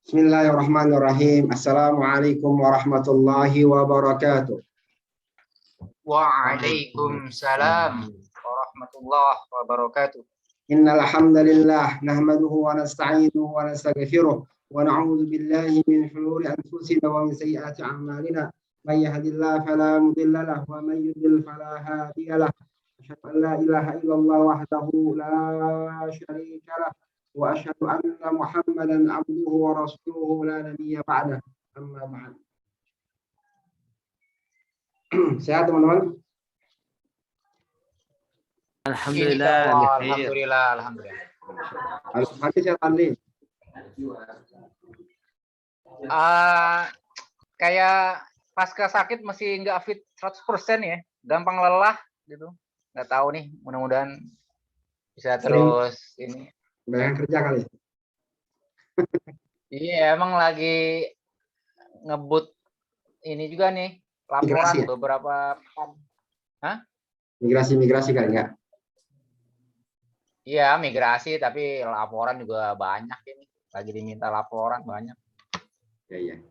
Bismillahirrahmanirrahim. Assalamualaikum warahmatullahi wabarakatuh. Waalaikumsalam warahmatullahi wabarakatuh. Innal hamdalillah nahmaduhu wa nasta'inuhu wa nastaghfiruh wa na'udzu billahi min shururi anfusina wa min sayyiati a'malina. May yahdihillahu fala mudilla lahu wa may yudlil fala hadiya lahu. Asyhadu an la ilaha illallah wahdahu la syarika lahu wa asyhadu anna Muhammadan abduhu wa rasuluhu la nabiyya ba'dahu. Amma ba'd. Sehat teman-teman? Alhamdulillah. Alhamdulillah. Hadis sehat Ali. Kayak pasca sakit masih nggak fit 100% ya, gampang lelah gitu. Nggak tahu nih, mudah-mudahan bisa terus ini. Banyak kerja kali. Iya, emang lagi ngebut ini juga nih, laporan Migrasi, ya? beberapa. Hah? Migrasi kali nggak? Iya, migrasi, tapi laporan juga banyak ini. Lagi diminta laporan banyak. Iya.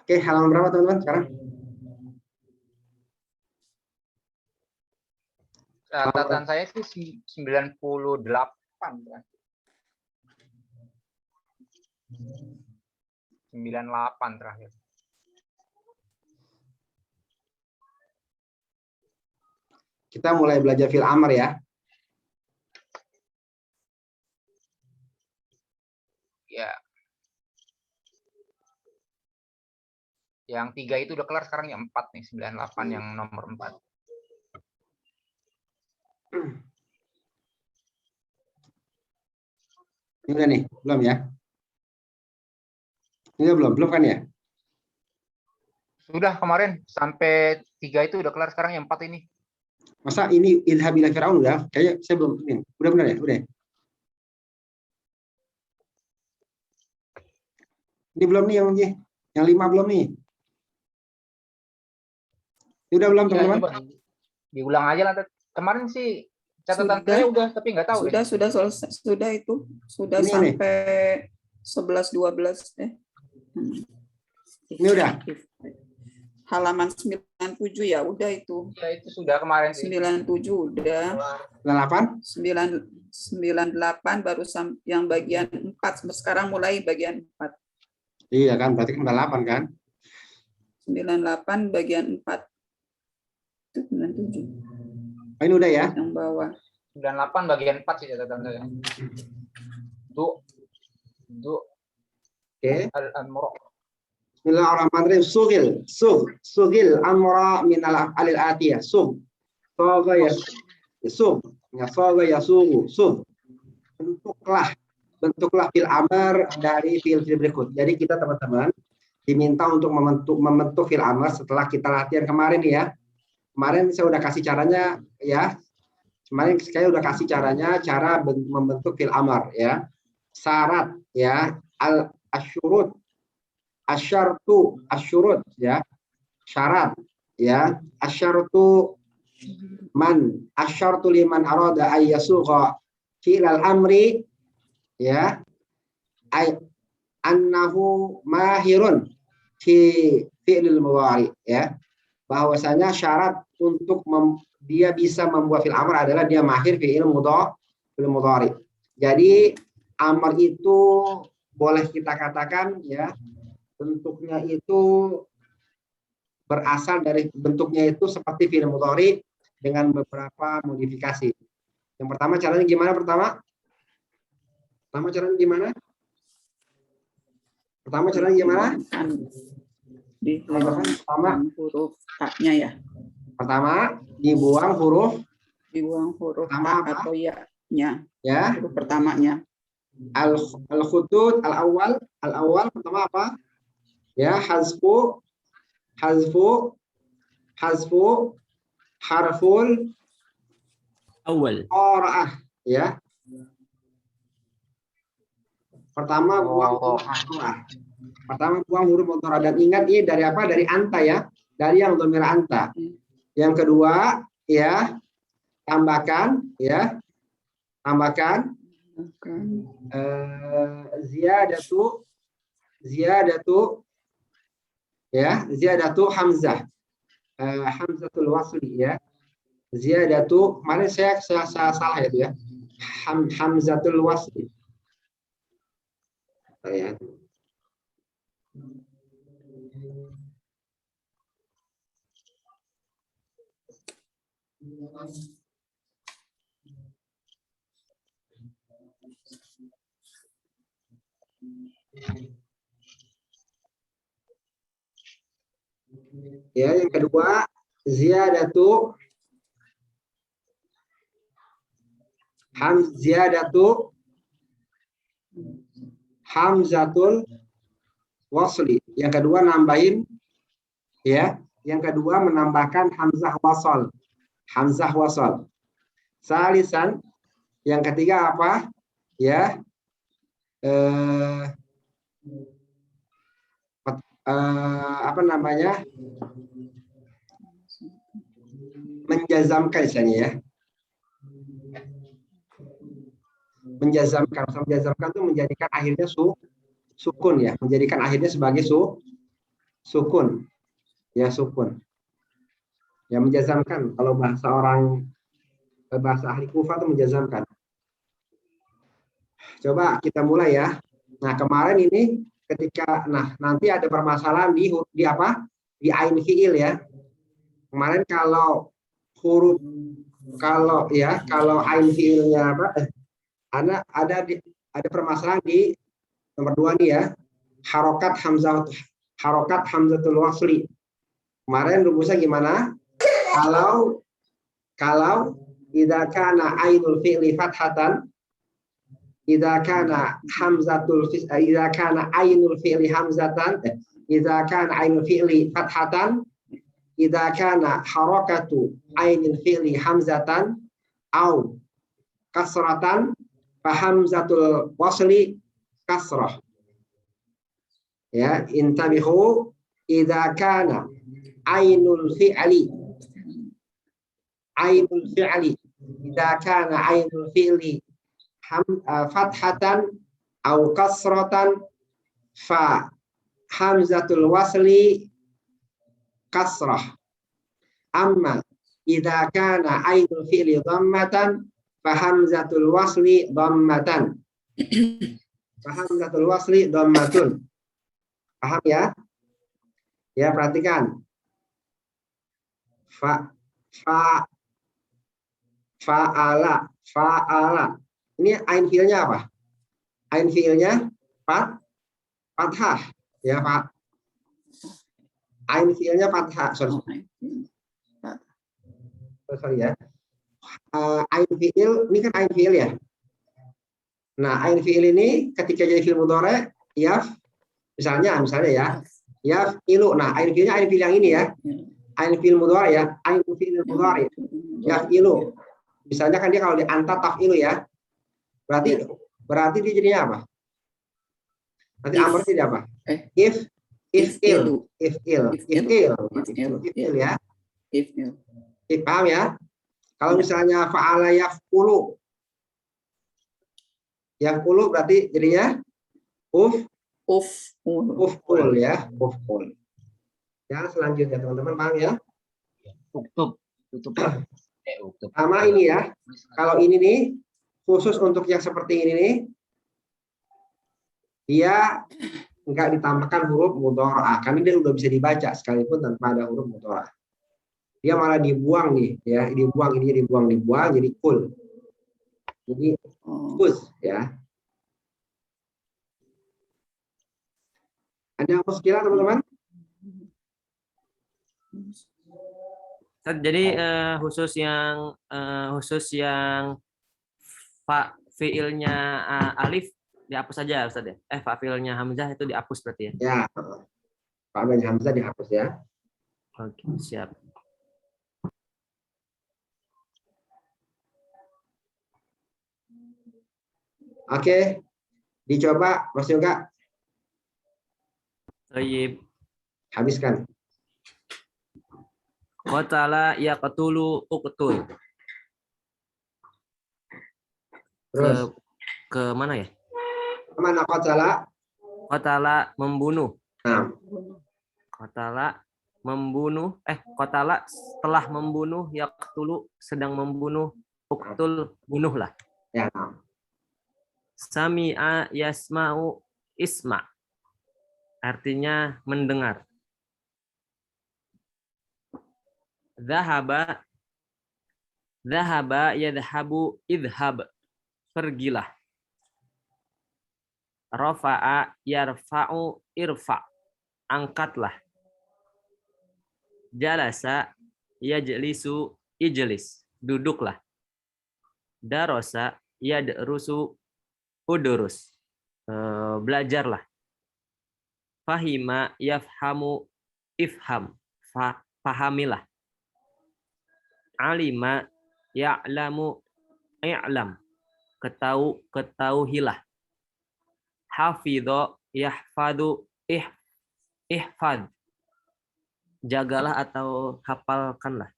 Oke, halaman berapa teman-teman sekarang? Catatan saya sih 98. 98 terakhir. Kita mulai belajar fil amr ya. Ya. Yang 3 itu udah kelar, sekarang yang 4 nih, 98 yang nomor 4. Ini udah nih, belum ya? Ini belum kan ya? Sudah kemarin sampai 3 itu udah kelar, sekarang yang 4 ini. Masa ini idhab ila fir'aun udah? Kayaknya saya belum ini. Udah benar ya? Udah. Ini belum nih yang 5 belum nih. Ini udah belum teman-teman? Ya, diulang aja lah. Kemarin sih catatan saya udah, tapi nggak tahu. Sudah selesai. Sudah itu. Sudah ini sampai 11-12 Ini udah. Halaman 97 ya, udah itu. Ya, itu sudah kemarin. 97 udah. 98? 98 baru yang bagian 4. Sekarang mulai bagian 4. Iya kan, berarti 98 kan? 98 bagian 4. Itu 97. Oh, ini udah ya? Yang bawah. 98 bagian 4 sih catatan saya. Oke. Al-Amra. Bismillahirrahmanirrahim. Sugil amra min al-alil atiyah. Saga yasugu. Bentuklah fil amr dari fil berikut. Jadi kita teman-teman diminta untuk membentuk fil amr setelah kita latihan kemarin ya. Kemarin saya udah kasih caranya ya. Kemarin saya udah kasih caranya cara membentuk fil amr ya. Syarat ya, asyurut, asyurut ya. Syarat ya, asyartu liman arada ay yasugha fi'al amri ya, annahu mahirun fi fi'lil mudhari ya, bahwasanya syarat untuk dia bisa membuat fi'il amr adalah dia mahir fi'il mudhari. Jadi amr itu boleh kita katakan ya, bentuknya itu berasal dari bentuknya itu seperti fi'il mudhari dengan beberapa modifikasi. Yang pertama caranya gimana pertama? Pertama caranya gimana? Pertama huruf A-nya ya. Pertama dibuang huruf A atau ya-nya. Ya. Huruf pertamanya. Al-khutut al-awwal pertama apa? Ya, hazfu harful awal. Qira'ah ya. Pertama buang huruf mudhari'. Dan ingat ini dari apa? Dari anta ya. dari yang dhamir anta. Yang kedua, ya, tambahkan, ya, tambahkan ziyadatu, ya, ziyadatu hamzah, hamzatul wasli, ya, ziyadatu, mana saya salah itu ya, hamzatul wasli, ya. Ya, yang kedua ziyadatu hamzatul wasli. Yang kedua nambahin, ya. Yang kedua menambahkan hamzah wasal. Hamzah wasal. Salisan, yang ketiga apa? Ya. Apa namanya? Menjazamkan misalnya, ya. Menjazamkan itu menjadikan akhirnya sukun, ya, menjadikan akhirnya sebagai sukun, ya, sukun, ya, menjazamkan. Kalau bahasa ahli Kufah itu menjazamkan. Coba kita mulai, ya. Nah, kemarin ini ketika, nanti ada permasalahan di apa, di ain fiil, ya. Kemarin kalau ain fiilnya apa, ada permasalahan di nomor 2 nih, ya, harokat hamzatul wasli. Kemarin rumusnya gimana? Kalau idza kana ainul fi'li fathatan, idza kana ainul fi'li hamzatan, idza kana ainul fi'li fathatan, idza kana harakatu ainul fi'li hamzatan au kasratan, fa hamzatul wasli kasrah. Ya, intabihu idza kana ainul fi'li idza kana ainul fi'li fathatan au kasratan, fa hamzatul wasli kasrah. Amma idza kana ainul fi'li dhammatan, fa hamzatul wasli dhammatan. Hamzatul wasli dhammatun. Paham, ya? Ya, perhatikan. Fa'ala. Ini ain fiilnya apa? Ain fiilnya fathah, ya, Pak. Ain fiilnya fathah. Sorry, ya. Ain fiil, ini kan ain fiil, ya. Nah, ain fiil ini ketika jadi fiil mudhari, ya, misalnya ya, ya, ilu. Nah, ain fiilnya ain fiil yang ini, ya. Ain fiil mudhari, ya. Ain fiil mudhari. Ya, ilu. Misalnya kan dia kalau di anta taf'ilu, ya. Berarti dia jadinya apa? Nanti amr jadi apa? If'il, ya. Paham, ya? Kalau misalnya fa'ala yaf'ulu berarti jadinya uf'ul, ya, uf'ul. Ya, selanjutnya teman-teman, paham, ya? Tutup. Sama ini, ya. Kalau ini nih khusus untuk yang seperti ini nih, dia enggak ditambahkan huruf mudhari'ah karena dia udah bisa dibaca sekalipun tanpa ada huruf mudhari'ah. Dia malah dibuang nih, ya, dibuang jadi kul. Jadi kus, ya. Ada yang muskilah, teman-teman? Jadi khusus yang fiilnya alif dihapus saja, Ustaz, ya. Fiilnya hamzah itu dihapus berarti, ya. Ya. Fiilnya hamzah dihapus, ya. Oke, siap. Oke. Dicoba, Mas Yoga. Baik. Habiskan. Qatala yaqtulu uqtul. Terus Ke mana ya? mana qatala? Qatala membunuh. Nah, Qatala membunuh. Qatala setelah membunuh, yaqtulu sedang membunuh, uqtul bunuhlah. ya. Nah. Sami'a yasma'u isma. Artinya mendengar. Dhahaba yadhabu idhab. Pergilah. Rafa'a yarfa'u irfa. Angkatlah. Jalasa yajlisu ijlis. Duduklah. Darosa yadrusu udurus. Belajarlah. Fahima yafhamu ifham. Pahamilah. Alima ya'lamu i'lam. Ketahuilah. Hafidho yahfadu ihfad. Jagalah atau hafalkanlah.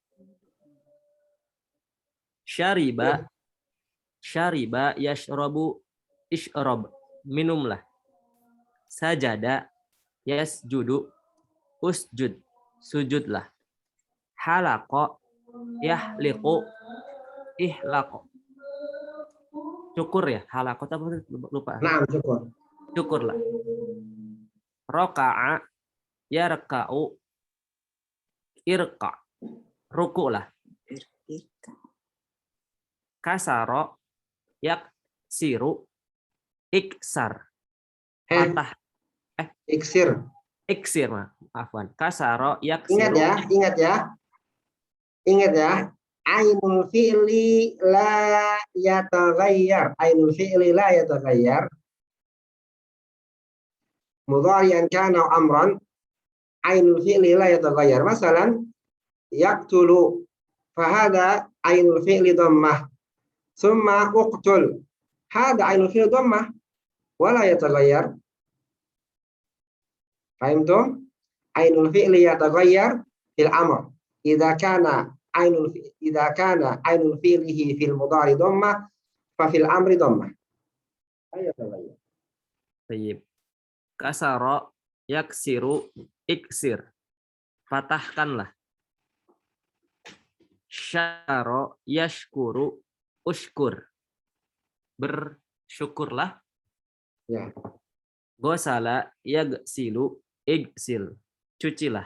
Syariba yashrabu ishrab. Minumlah. Sajada yasjudu usjud. Sujudlah. Halaqo yahliqu ihlaqo. Cukur ya, halaqo apa lupa. Nah, syukur. Cukurlah. Raka'a yarka'u irqa. Ruku'lah. Kasaro yaksiru iksar. Patah. Iksir, maafkan. Kasaro yaksiru. Ingat ya. Ainul fi'li la yataghayyar. Ainul fi'li la yataghayyar. Mudhari'an kana amran. Ainul fi'li la yataghayyar. Masalan, yaqtulu. Fahada ainul fi'li dhammah. Summa uqtul. Hada ainul fi'li dhammah. Wala yataghayyar. Fahimtum? Ainul fi'li yataghayyar fil amr. Idza kana ainul fi'lihi fil mudhari dhammah fa fil amri dhammah. Yataghayyar. Baik. Kasaro yaksiru iksir. Patahkanlah. Syaro yashkuru ushkur. Bersyukurlah. Ya. Gosala yagsilu igsil. Cucilah.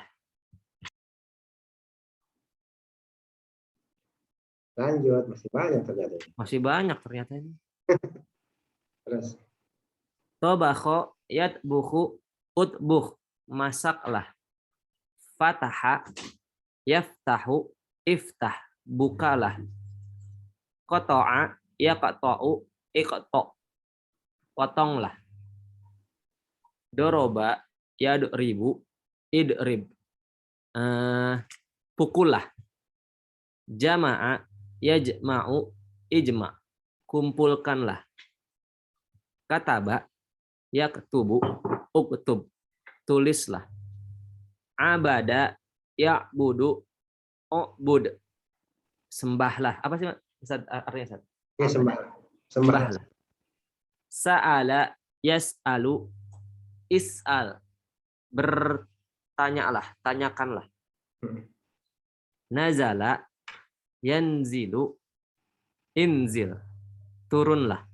Lanjut, masih banyak ternyata. Masih banyak ternyata ini. Terus. Tobakho yatbuhu utbuh. Masaklah. Fataha yaftahu iftah. Bukalah. Qata'a yaqta'u iqta'. Potonglah. Doroba yadribu idrib. Pukullah. Jama'a yajma'u ijma'. Kumpulkanlah. Kataba yaktubu uktub. Tulislah. Abada ya'budu ubud. Sembahlah. Apa sih artinya, Ustaz? Ya, Sembahlah. Sa'ala yas'alu is'al. Bertanyalah, tanyakanlah. Nazala yanzilu inzil. Turunlah.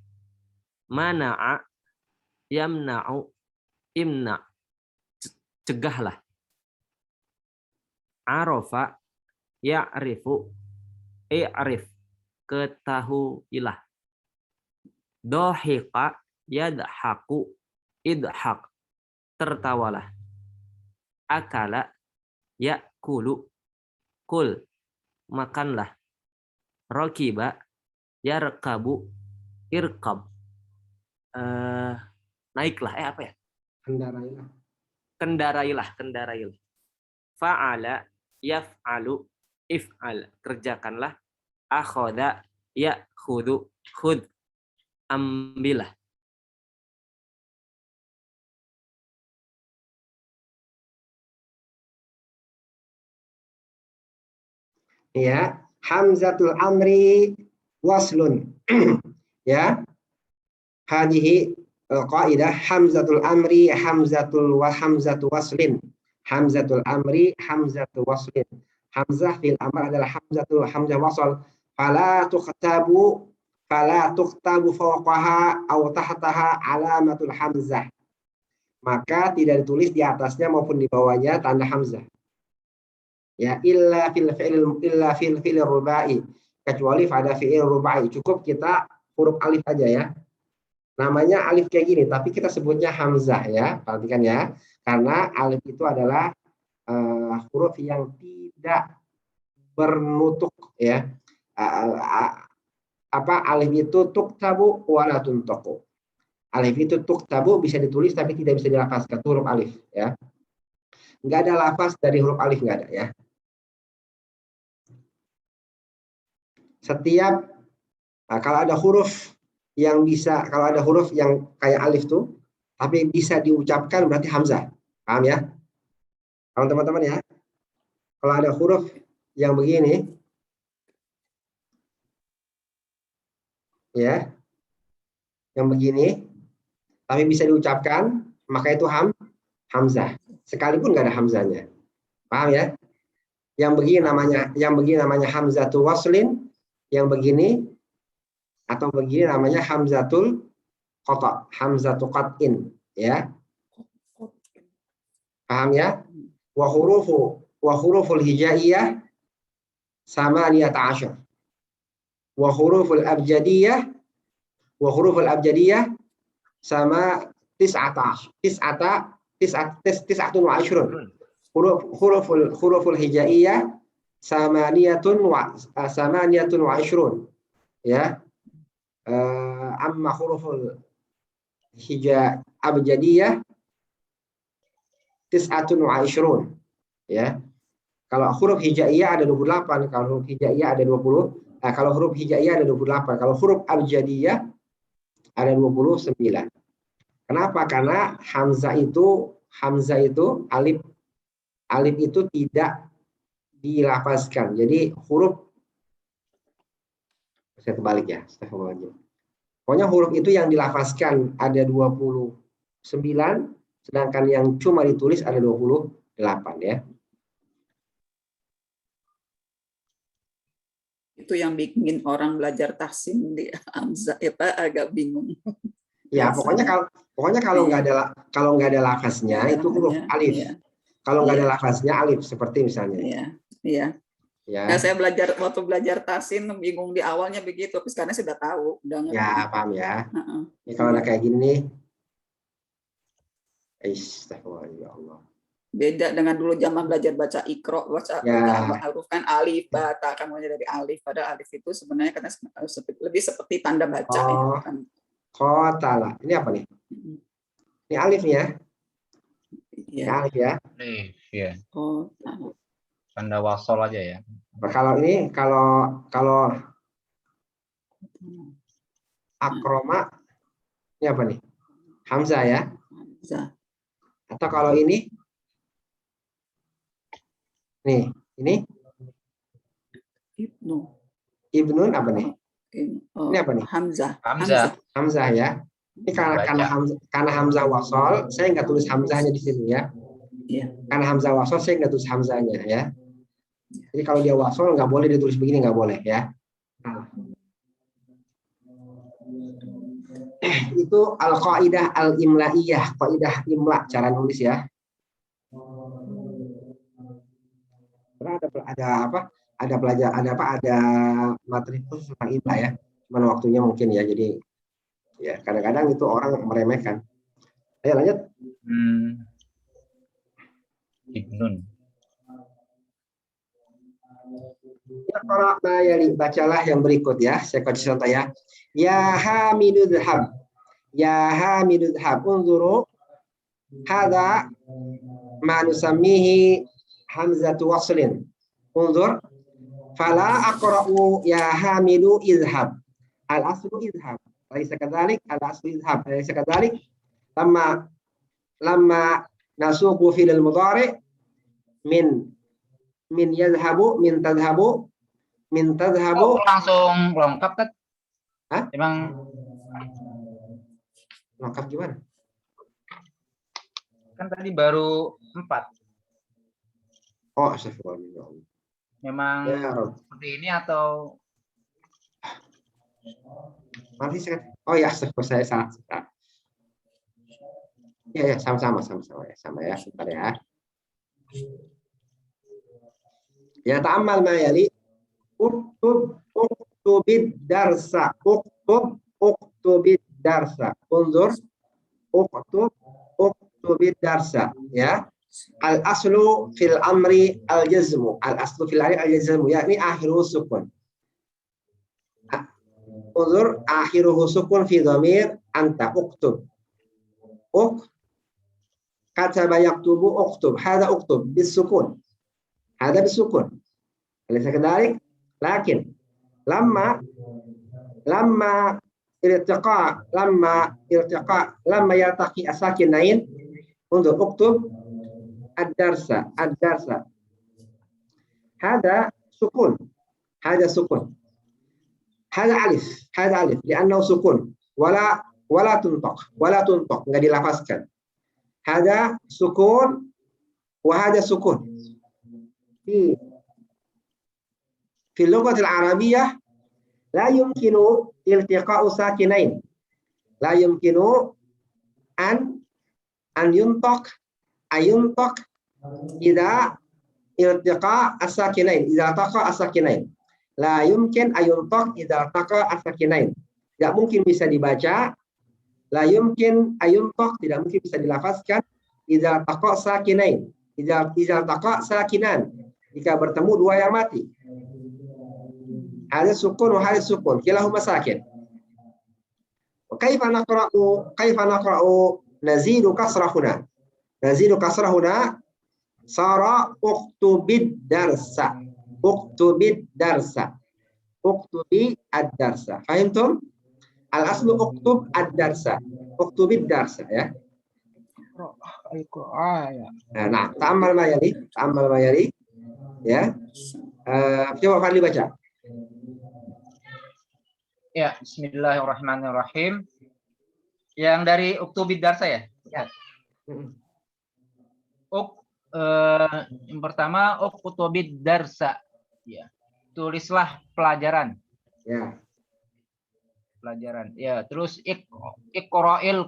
Mana'a yamna'u imna'. Cegahlah. Arafa ya'rifu i'rif. Ketahuilah. Dohiqa yadhaku idhaq. Tertawalah. Akala ya'kulu kul. Makanlah. Rakiba yarkabu irkab. Naiklah. Apa ya? Kendarailah. Fa'ala yaf'alu if'al. Kerjakanlah. Akhoda ya'khudu khud. Ambillah. Ya, hamzatul amri waslun. Ya, hadhihi qaidah hamzatul amri hamzatu waslin. Hamzatul amri hamzatu waslin. Hamzah fil amr adalah hamzah wasl. Fala tukhtabu fawqaha aw tahtaha alamatul hamzah. Maka tidak ditulis di atasnya maupun di bawahnya tanda hamzah. Ya, illa fil fi'il rubai, kecuali pada fi'il rubai. Cukup kita huruf alif aja ya. Namanya alif kayak gini, tapi kita sebutnya hamzah ya. Perhatikan ya. Karena alif itu adalah huruf yang tidak bernutuk ya. Alif itu tuktabu wala tuntaku. Alif itu tuktabu bisa ditulis tapi tidak bisa dilafazkan, huruf alif ya. Enggak ada lafaz dari huruf alif, enggak ada ya. Setiap kalau ada huruf yang bisa, kalau ada huruf yang kayak alif tuh tapi bisa diucapkan berarti hamzah. Paham ya? Paham teman-teman ya? Kalau ada huruf yang begini ya, yang begini tapi bisa diucapkan, maka itu hamzah. Sekalipun nggak ada hamzahnya. Paham ya? Yang begini namanya hamzatul waslin, yang begini atau begini namanya hamzatul qata, hamzatul qat'in ya. Paham ya? Wa huruful hijaiyah samaniyata asyar. Wa huruful abjadiyah sama tis'atun wa ashrun. Huruful hijaiyah samaniyatun wa ashrun. Ya. Amma huruful abjadiyah tis'atun wa ashrun. Ya. Kalau huruf hijaiyah ada 28, kalau huruf hijaiyah ada 20. Kalau huruf hijaiyah ada 28, kalau huruf abjadiyah ada 29. Kenapa? Karena hamzah itu alif itu tidak dilafazkan. Jadi huruf, saya terbalik ya, pokoknya huruf itu yang dilafazkan ada 29, sedangkan yang cuma ditulis ada 28 ya. Itu yang bikin orang belajar tahsin di hamzah agak bingung. Ya, pokoknya kalau nggak ada lafaznya itu huruf alif. Ya. Kalau nggak ada lafaznya alif, seperti misalnya. Iya. Ya. Nah, saya waktu belajar tahsin bingung di awalnya begitu, tapi sekarang sudah tahu, udah ngerti. Ya, paham ya. Ini kalau ada kayak gini, astagfirullah ya Allah. Beda dengan dulu zaman belajar baca ikro, baca huruf kan alif, bata, kan mulai dari alif. Pada alif itu sebenarnya karena lebih seperti tanda baca. Oh, kan. Kotala. Ini apa nih? Ini alif ya? Ini alif ya? Alif ya. Oh, Tanda wasol aja ya. Kalau ini kalau akroma ini apa nih? Hamzah ya? Hamzah. Atau kalau ini? Nih, ini? Ibnun apa nih? Ini apa nih? Hamzah ya. Ini karena Hamzah wasol, saya nggak tulis Hamzahnya di sini ya. Iya. Karena Hamzah wasol, saya nggak tulis Hamzahnya ya. Jadi kalau dia wasol nggak boleh ditulis begini, nggak boleh ya. Nah. Itu al-qaidah al-imlaiyah, qaidah imla, cara nulis ya. Ada materi khusus tentang imla ya. Cuman waktunya mungkin ya, jadi ya kadang-kadang itu orang meremehkan. Ayo lanjut. Ibnun. Bacalah yang berikut ya. Saya kasih contoh ya. Ya hamidudhab. Ya hamidudhab. Unzuru. Hada ma nusammihi hamzatu waslin. Unzur. Fala aqra'u ya hamidu izhab. Al-aslu izhab. Laisa kadzalik, al-aslu izhab. Laisa kadzalik. Lamma nasuqu fil mudhari min yazhabu min tadhhabu min Oh, tadhhabu. langsung lengkap kan? Hah? Emang Lengkap gimana? kan tadi baru 4. Oh, astagfirullah. Memang Ya Rabb. seperti ini atau Nanti saya, oh ya, saya salah. Ya, sama-sama ya, sama ya, sebentar ya. Ya, ta'ammal ma yali. Uktubid darsa. Uktubid darsa. Unzur. Uktubid darsa. Ya. Al-aslu fil amri al-jazmu. Al-aslu fil amri al-jazmu. Yakni akhiru sukun. Unzur akhiruhu sukun fi dhamir anta. Uktub. Kataba yaktubu uktub. Hada uktub bisukun. Hada bisukun. Alaysa kadhalik? Lakin lamma yaltaqi as-sakinain untuk uktub ad-darsa. Hada sukun. Hada alif. Li'annahu sukun. Wala tuntak. Enggak dilafazkan. Hada sukun wa hada sukun. Fi lughah al-arabiyyah la yumkinu iltiqa'u sakinain. La yumkinu an yuntaq ayuntaq idza iltiqa as-sakinain. Idza taqa as-sakinain. La yumkin ayuntaq idza taqa as-sakinain. Tidak mungkin bisa dibaca. La yumkin ayuntaq, tidak mungkin bisa dilafazkan. Idza taqa sakinain. Idza taqa sakinan. Jika bertemu dua yang mati. Ada sukun wa hada sukun. Kilahuma sakin. Kaifa naqra'u nazidu kasrahuna. Nazidu kasrahuna sara uktubid darsa. Uktubi ad-darsa. Fahimtum? Al-aslu uktub ad-darsa. Uktubid darsa ya. Nah, ta'ammal ma yali. Ya. Coba Fadli baca. ya, bismillahirrahmanirrahim. Yang dari uktubid darsa ya? Ya. Yang pertama uktubid darsa. Ya. Tulislah pelajaran. Ya. Pelajaran. Ya, terus iqra'il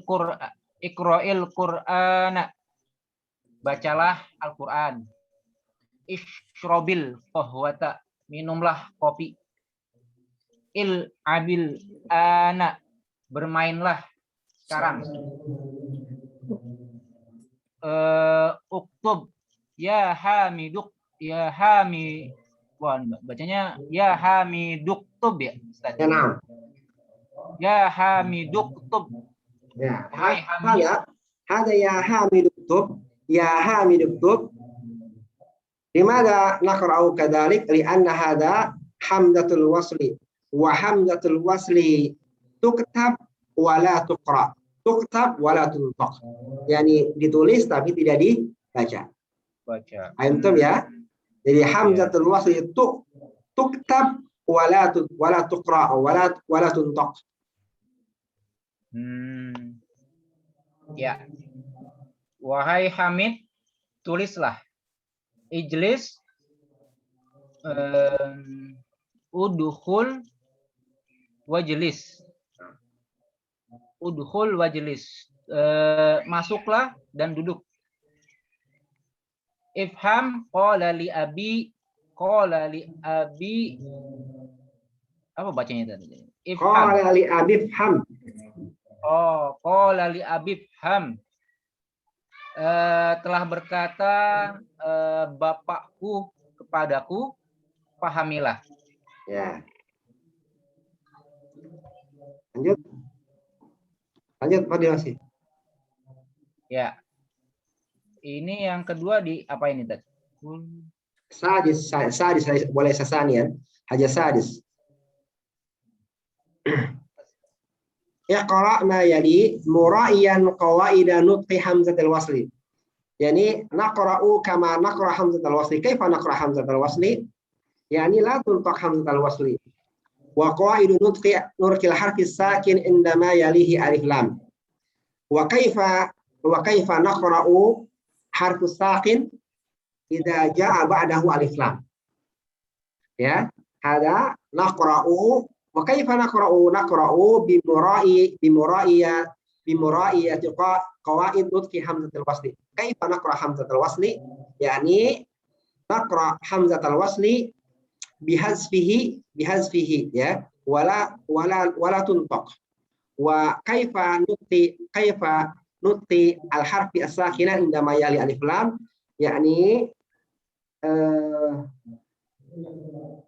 Qur'ana. Bacalah Al-Qur'an. Ishrobil qahwata. Minumlah kopi. Abil ana. Bermainlah sekarang. Uktub ya hamiduk bacanya ya hamiduktub ya Ustaz. Ya, nah. Ya hamiduktub. Ya, Hai Hamid. hada ya hamiduktub. Ya hamiduktub. Limadha naqra'u kadzalik? Li'anna hada hamdatul wasli. Wa hamdatul wasli tuktab wa la tuqra. Tuktab wa la tuntaq. Yani ditulis tapi tidak dibaca. Baca. Antum ya? Jadi hamzatul wasli tuktab wa la tuqra wa la tuntaq. Ya. Wahai Hamid, tulislah. Ijlis udkhul wajlis. Udkhul wajlis. Masuklah dan duduk. Ifham qala li abi apa bacanya tadi? Ifham. Qala li abi fham. Oh, qala li abi fham. Telah berkata bapakku kepadaku, pahamilah. Ya. Lanjut Fadil masih. Ya. Ini yang kedua di apa ini tadi? Sadis boleh sasanian, haja sadis. Iqra' ma yali mura'iyan qawaida nutqi hamzatul wasli. Yani naqra'u kama naqra hamzatul wasli. Kaifa naqra hamzatul wasli? يعني لا تنطق همزة الوصل. وقواعد نطق الحرف الساكن عندما يليه ألف لام. وكيف نقرأ حرف الساكن إذا جاء بعده ألف لام. Ya, هذا نقرأ. وكيف نقرأ بمرائية قواعد نطق همزة الوصل. كيف نقرأ همزة الوصل؟ يعني نقرأ همزة الوصل بحذفه ya ولا تنطق. وكيف نطق الحرف الساكن عندما يلي ألف لام؟ يعني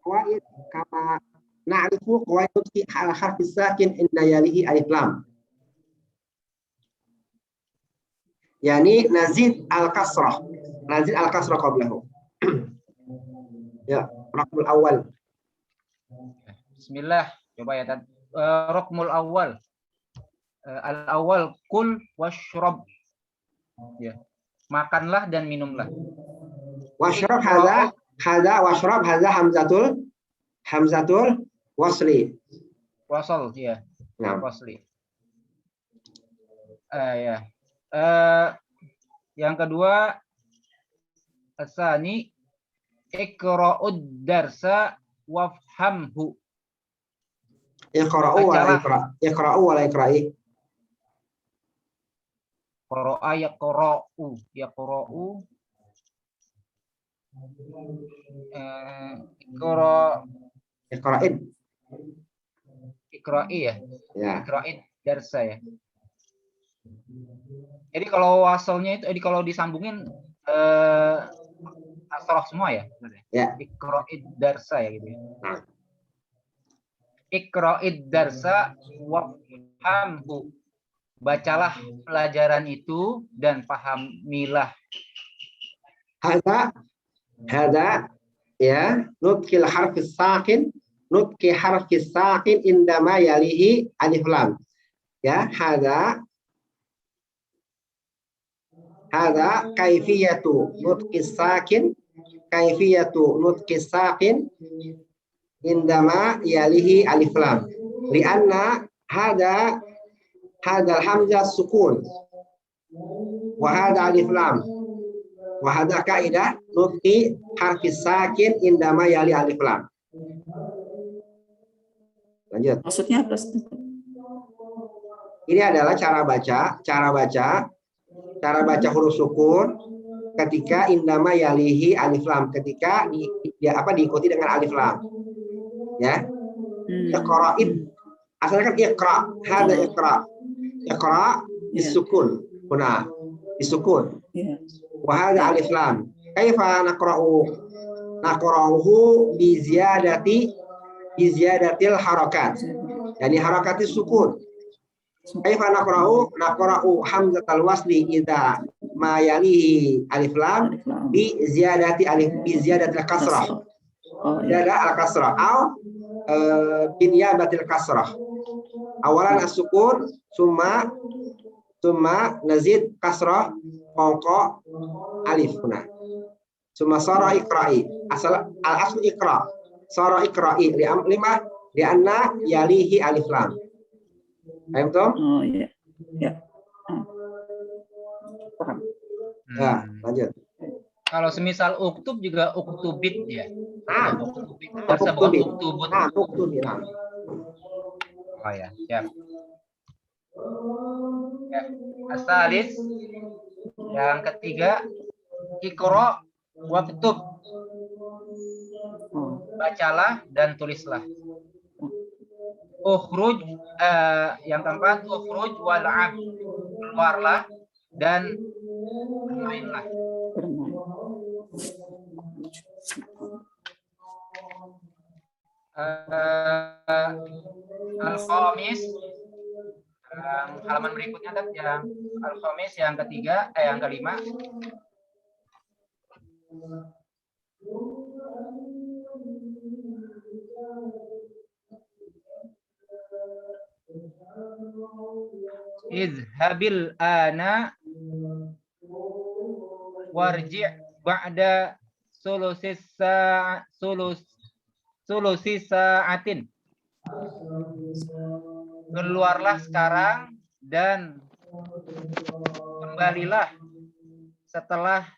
قواعد كما نعرف قواعد نطق الحرف الساكن عند يليه ألف لام. يعني نزيد الكسرة قبله. Ya, raqmul awal. Bismillah, coba ya Tad. Raqmul awal. Al-awwal kul washrab. Ya. Makanlah dan minumlah. Washrab washrab hamzatul wasli. Wasal ya. Nah. Wasli. Ya. Yang kedua asani iqra'ud darsa wafhamhu. Iqra'u wala iqra'i. Qara'a yaqra'u. Iqra'i ya. Iqra'id darsa ya. Jadi kalau wasalnya itu kalau disambungin asroh semua ya. Ya. Iqra'id darsa ya gitu ya. Iqra'id darsa wafhamhu. Bacalah pelajaran itu dan pahamilah. Hada ya nutqil harfis sakin indama yalihi alif lam. Ya, hada kaifiyatu nutqis sakin indama yalihi alif lam. Lianna hada hamzah sukun wa hada alif lam wa hada kaidah nutqi harfis sakin indama yali alif lam. Lanjut. Maksudnya apa? Ini adalah cara baca huruf sukun ketika indama yalihi alif lam, ketika diikuti dengan alif lam. Ya. Iqra'id asalnya kan iqra, hada iqra. Iqra disukun. Huna disukun. Wa hada alif lam. Kaifa naqra'uhu bi ziyadatil harakat. Yani harakati sukun. Kaifa naqra'u hamzatal wasli idza ma yalihi alif lam bi ziyadatil kasrah. Ziyada al kasrah atau binyabatil kasrah. Awalan as-sukun summa nazid kasrah fawqa alif huna. Summa sara iqra'i. Al-aslu iqra. Sara iqra'i li'anna yalihi alif lam. Paham toh? Oh iya. Ya. Paham. Ya, lanjut. Kalau semisal uktub juga uktubit ya. Uktubit. Uktubit. Oh ya, siap. Ya. Asalis yang ketiga iqra waktub. Bacalah dan tulislah. Ukhruj yang keempat ukhruj wal'ab. Keluarlah dan bermainlah. Al-Khamis halaman berikutnya kan yang Al-Khamis yang ketiga yang kelima. Izhabil ana warji' ba'da sulusis sulusi sa'atin. Keluarlah sekarang dan kembalilah setelah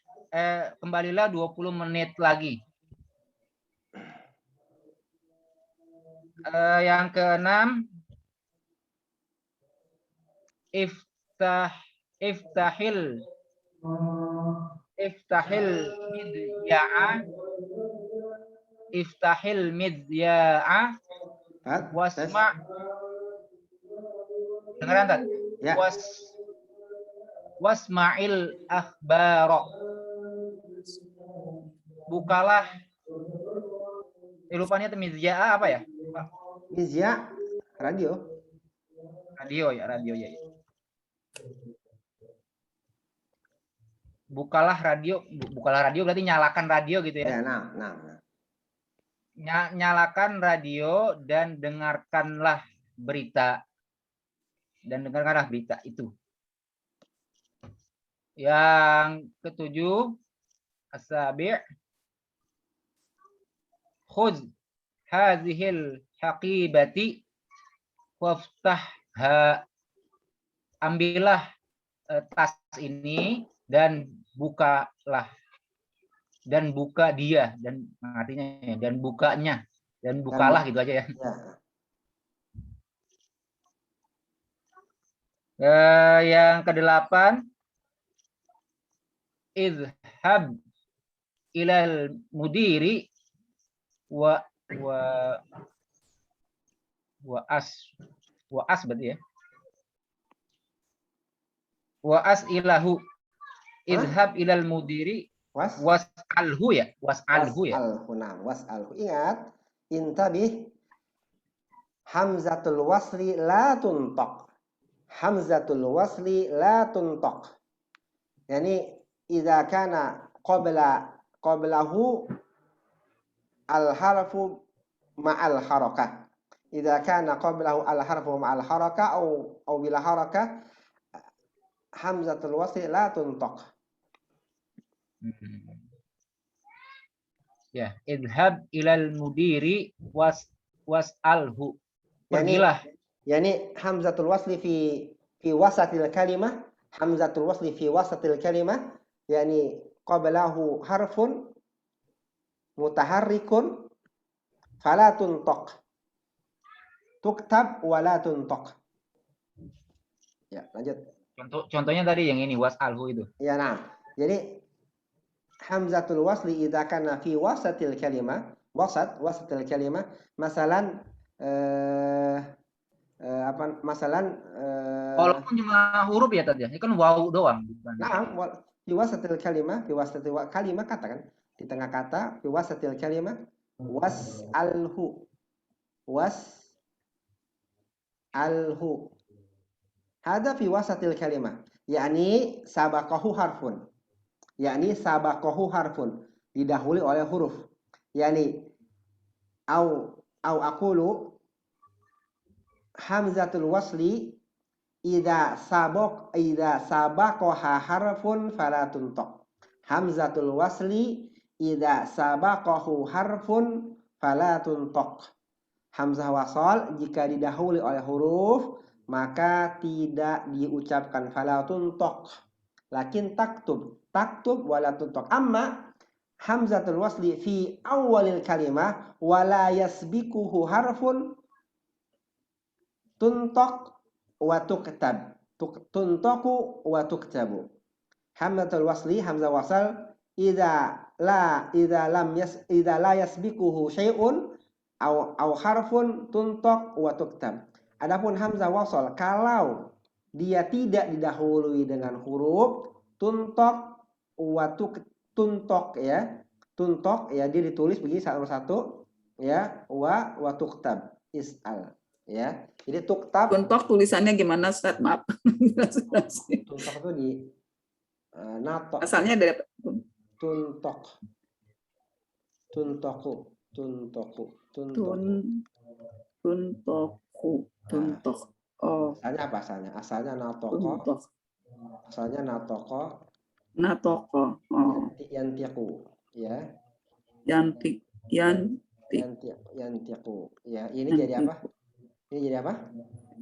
kembalilah 20 menit lagi. Yang keenam, iftahil midya'a wasma. Dengaran tak? Ya. Wasma'il akhbaro. Bukalah. Lupanya midya'a apa ya? Mizya radio. Radio ya. Bukalah radio berarti nyalakan radio gitu ya. Ya, nah. Nyalakan radio dan dengarkanlah berita. Itu. Yang ketujuh, as-sabi' khudz hazihil haqibati waftahha. Ambillah tas ini dan bukalah. Dan buka dia, dan artinya dan bukanya, dan bukalah gitu aja ya. Yang kedelapan, izhab ilal mudiri wa as berarti ya. Wa as ilahu. Izhab ilal mudiri was'alhu ya. Was'alhu. Ingat, intabih, hamzatul wasli la tuntak. Hamzatul wasli la tuntak. Yani idza kana qablahu al-harfu ma'al harakah. Idza kana qablahu al-harfu ma'al harakah au bila harakah, hamzatul wasli la tuntak. Ya, idhab ilal mudiri was'alhu. Pergilah. Yani hamzatul wasli fi wasatil kalimah, hamzatul wasli fi wasatil kalimah, yani qablahu harfun mutaharrikun fala tuntak. Tuktab wala tuntak. Ya, lanjut. Contohnya tadi yang ini was'alhu itu. Ya, nah. Jadi hamzatul wasli idza kana fi wasatil kalimah, wasatil kalimah, masalan walaupun cuma huruf ya tadi, ini kan waw doang. Nah, fi wasatil kalimah, kata kan, di tengah kata, fi wasatil kalimah, was'alhu. Hada fi wasatil kalimah, yakni sabaqahu harfun. Didahului oleh huruf. Yani au aqulu hamzatul wasli idza sabaqaha harfun fala tuntak. Hamzatul wasli idza sabaqahu harfun fala tuntak. Hamzah wasal jika didahului oleh huruf maka tidak diucapkan fala tuntak. Lakin taktub wala tuntak. Amma hamzatul wasli fi awalil kalimah wala yasbikuhu harfun tuntak wa tuktab. Tuntaku wa tuktabu. Hamzatul wasli, hamzah wasal, idza la yasbikuhu syai'un au harfun tuntak wa tuktab. Adapun hamzah wasal kalau dia tidak didahului dengan huruf, tuntak ya. Tuntak ya, dia ditulis begini satu ya, wa tuktab is'al ya. Jadi tuktab. Tuntak tulisannya gimana, Ustaz? Maaf. Tuntak itu di nato. Asalnya dari tuntaku. Oh. Asalnya apa asalnya? Asalnya natoko. Asalnya natoko. Oh. Yantiku, ya. Yantiku. Ya, ini jadi apa? Ini jadi apa?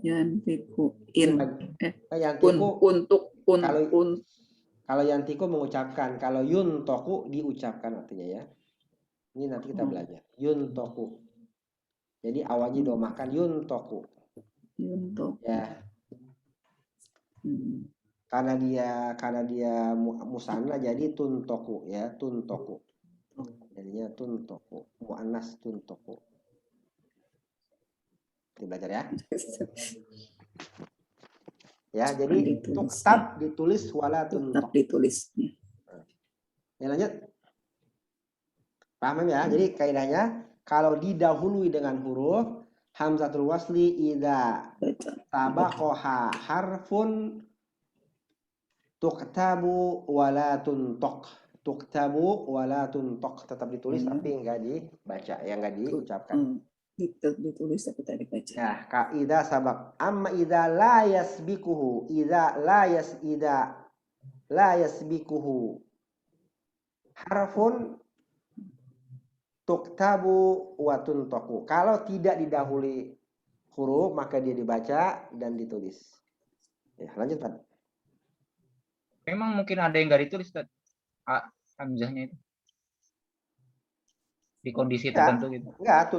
Yantiku Yantiku untuk kalau yantiku mengucapkan, kalau yuntoku diucapkan artinya ya. Ini nanti kita belajar. Yuntoku. Jadi awalnya domakan yuntoku. Ya. Karena dia musanna jadi tuntoku ya, tuntoku. Jadinya tuntoku, muannas tuntoku. Kita belajar ya. Ya, jadi tuktab ditulis wala tuntok. Ditulis. Ya, lanjut. Paham ya? Jadi kaidahnya kalau didahului dengan huruf hamzatul wasli idza sabaqaha harfun tuktabu wala tuntok. Tuktabu wala tuntok, tetap ditulis tapi enggak dibaca, ya enggak diucapkan. Ditulis tapi tidak dibaca. Ya, kaidah sabak. Amma idza la yasbikuhu, idza la yasbikuhu harfun tuktabu wa tuntaku. Kalau tidak didahului huruf maka dia dibaca dan ditulis. Ya, lanjut Pak. Memang mungkin ada yang nggak ditulis, Ustaz. Hamzahnya itu di kondisi tertentu gitu. Enggak,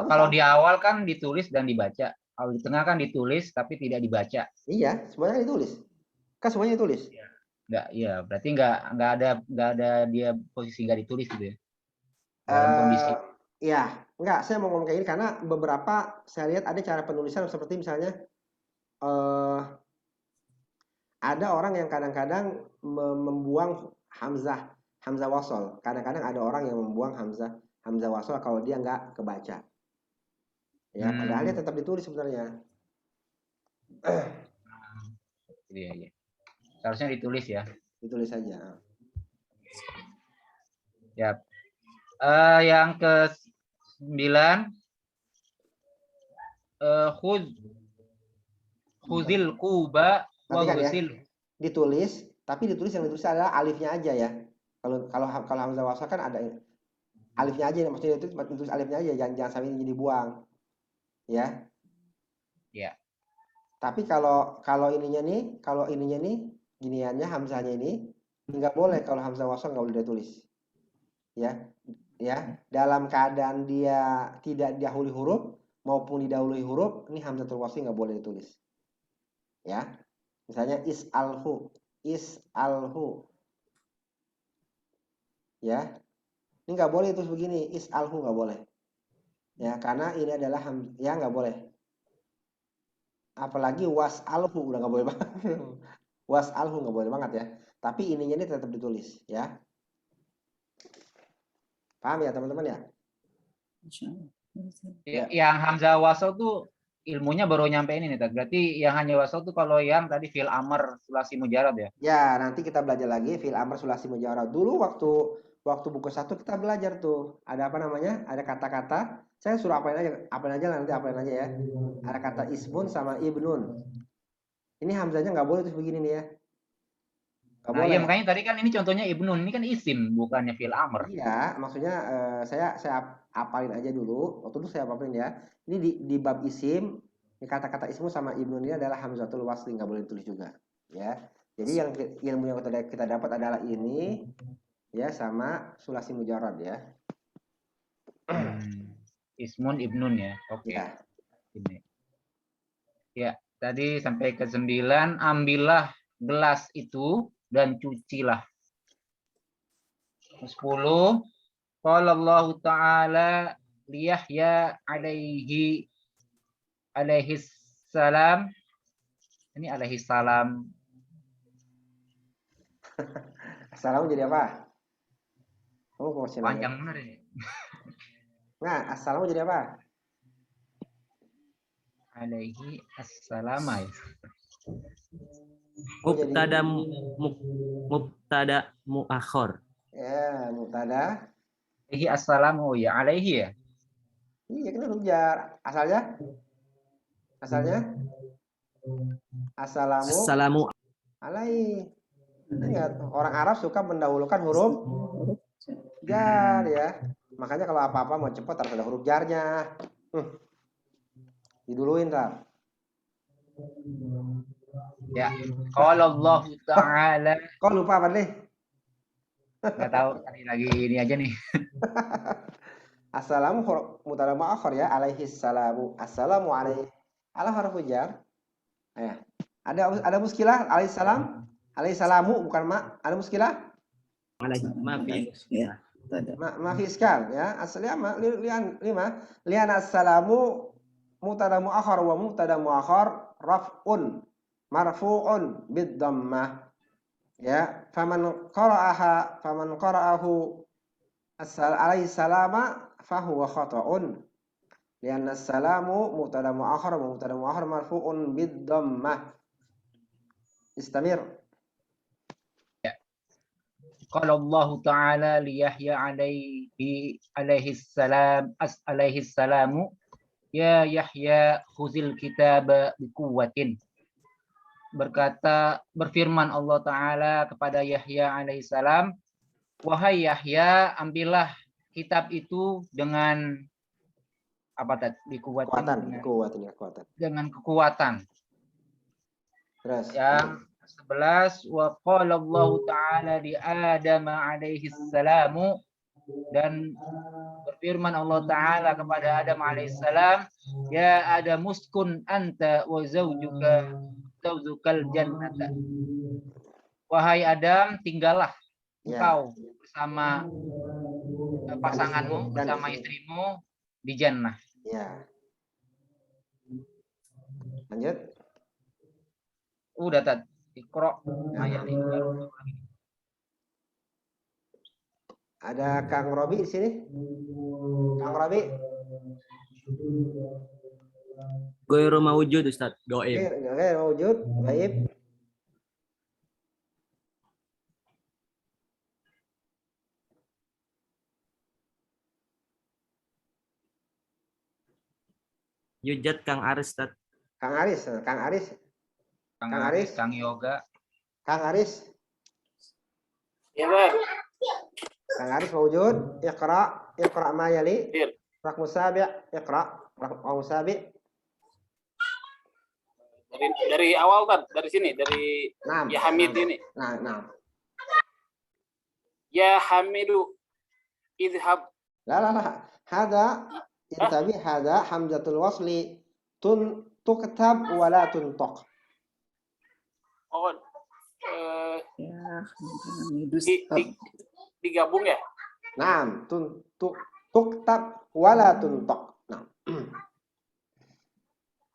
kalau di awal kan ditulis dan dibaca. Kalau di tengah kan ditulis tapi tidak dibaca. Iya, semuanya ditulis. Kan semuanya ditulis. Enggak, iya, berarti enggak ada dia posisi enggak ditulis gitu ya. Dalam kondisi. Iya, enggak, saya mau ngomong kayak ini karena beberapa saya lihat ada cara penulisan seperti misalnya ada orang yang kadang-kadang membuang hamzah wasol. Kadang-kadang ada orang yang membuang hamzah wasol kalau dia nggak kebaca. Ya, padahal dia tetap ditulis sebenarnya. Iya. Seharusnya ditulis ya. Ditulis saja. Ya. Yang ke-9 khuzil quba wa ghusil. Ya, ditulis, tapi ditulis yang ditulis adalah alifnya aja ya. Kalau hamzah wasal kan ada alifnya aja, maksudnya itu ditulis alifnya aja, jangan sampai ini dibuang. Ya. Ya. Tapi kalau ininya nih giniannya hamzahnya ini nggak boleh, kalau hamzah wasal nggak boleh ditulis. Ya. Dalam keadaan dia tidak didahului huruf maupun didahului huruf, ini hamzatul wasl nggak boleh ditulis. Ya. Misalnya is'alhu. Ya. Ini nggak boleh terus begini, is'alhu nggak boleh. Ya, karena ini adalah ya nggak boleh. Apalagi was'alhu udah nggak boleh banget. Was'alhu nggak boleh banget ya. Tapi ininya ini tetap ditulis ya. Paham ya teman-teman ya? Yang hamzah wasl tuh ilmunya baru nyampe ini nih. Berarti yang hanya wasl tuh kalau yang tadi fil amr sulasi mujarad ya? Ya, nanti kita belajar lagi fil amr sulasi mujarad. Dulu waktu buku 1 kita belajar tuh. Ada apa namanya? Ada kata-kata. Saya suruh apain aja ya. Ada kata ismun sama ibnun. Ini hamzahnya nggak boleh terus begini nih ya. Iya, makanya tadi kan ini contohnya ibnun, ini kan isim bukannya fil amr. Iya, maksudnya saya apalin aja dulu. Waktu itu saya apalin ya. Ini di bab isim, kata-kata ismu sama ibnun ini adalah hamzatul wasli, nggak boleh ditulis juga. Ya. Jadi yang ilmu yang kita dapat adalah ini ya sama sulasi mujarad ya. Ismun ibnun ya. Oke. Ya. Ini. Ya, tadi sampai ke 9, ambillah gelas itu dan cucilah. 10. Qala Allah Ta'ala li Yahya alaihi salam. Ini alaihi salam. Assalamu jadi apa? Oh, panjang benar ini. Nah, assalamu jadi apa? Alaihi assalam. Mubtada muakhir. Ya, mubtada. Alaihi assalamu ya, alaihi ya. Iya, kita ujar. Asalnya? Assalamu alaihi. Ingat, orang Arab suka mendahulukan huruf jar ya. Makanya kalau apa-apa mau cepat harus ada huruf jarnya. Diduluin, Tar. Ya. Qala Allah Ta'ala. Kok lupa apa nih? Nggak tahu, tadi lagi ini aja nih. Assalamu mubtada muakhir ya, alaihi salamu. Assalamu alaihi. Ala harfu jar. Ya. Ada muskilah alaihi salam? Alaihi salamu bukan ma. Ada muskilah? Maafin. Ya. Ma fi iskal ya. Aslinya lian assalamu mubtada muakhir wa mubtada muakhir raf'un marfu'un bid dhammah. Ya, faman qara'ahu alaihi salama fahuwa khata'un. Lianna salamu mubtada muakhir wa mubtada muakhir marfu'un bid dhammah. Istamir. Qala Allah Ta'ala li Yahya alaihi salamu ya Yahya khuzil kitaba biquwwatin. Berfirman Allah Ta'ala kepada Yahya alaihissalam, wahai Yahya, ambillah kitab itu dengan apa tadi? Kekuatan. Dengan kekuatan. Terus. Yang 11, wa qala Allah Ta'ala li Adam alaihissalamu, dan berfirman Allah Ta'ala kepada Adam alaihissalam, ya Adam uskun anta wa zawjukal jannata. Wahai Adam, tinggallah engkau bersama pasanganmu, bersama istrimu di jannah. Ya. Lanjut. Udah tadi. Iqra ayat ini. Ada Kang Robi di sini? Kang Robi? Ghairu mawujud Ustaz, gaib. Ghairu mawujud, gaib. Yujad Kang Aris Ustaz. Kang Aris. Kang Yoga. Kang Aris. Ya, Bang. Kang Aris mawujud. Iqra ma yali. Rak musabi', iqra. Rak musabi'. Dari awal kan, dari sini, dari ya Hamid ini. Nah. Ya Hamidu idhab. La. Hada intabi hada hamzatul wasli tuktab wa la tuntak. Oh, digabung ya? Naam, tuktab wa la tuntak. Nah.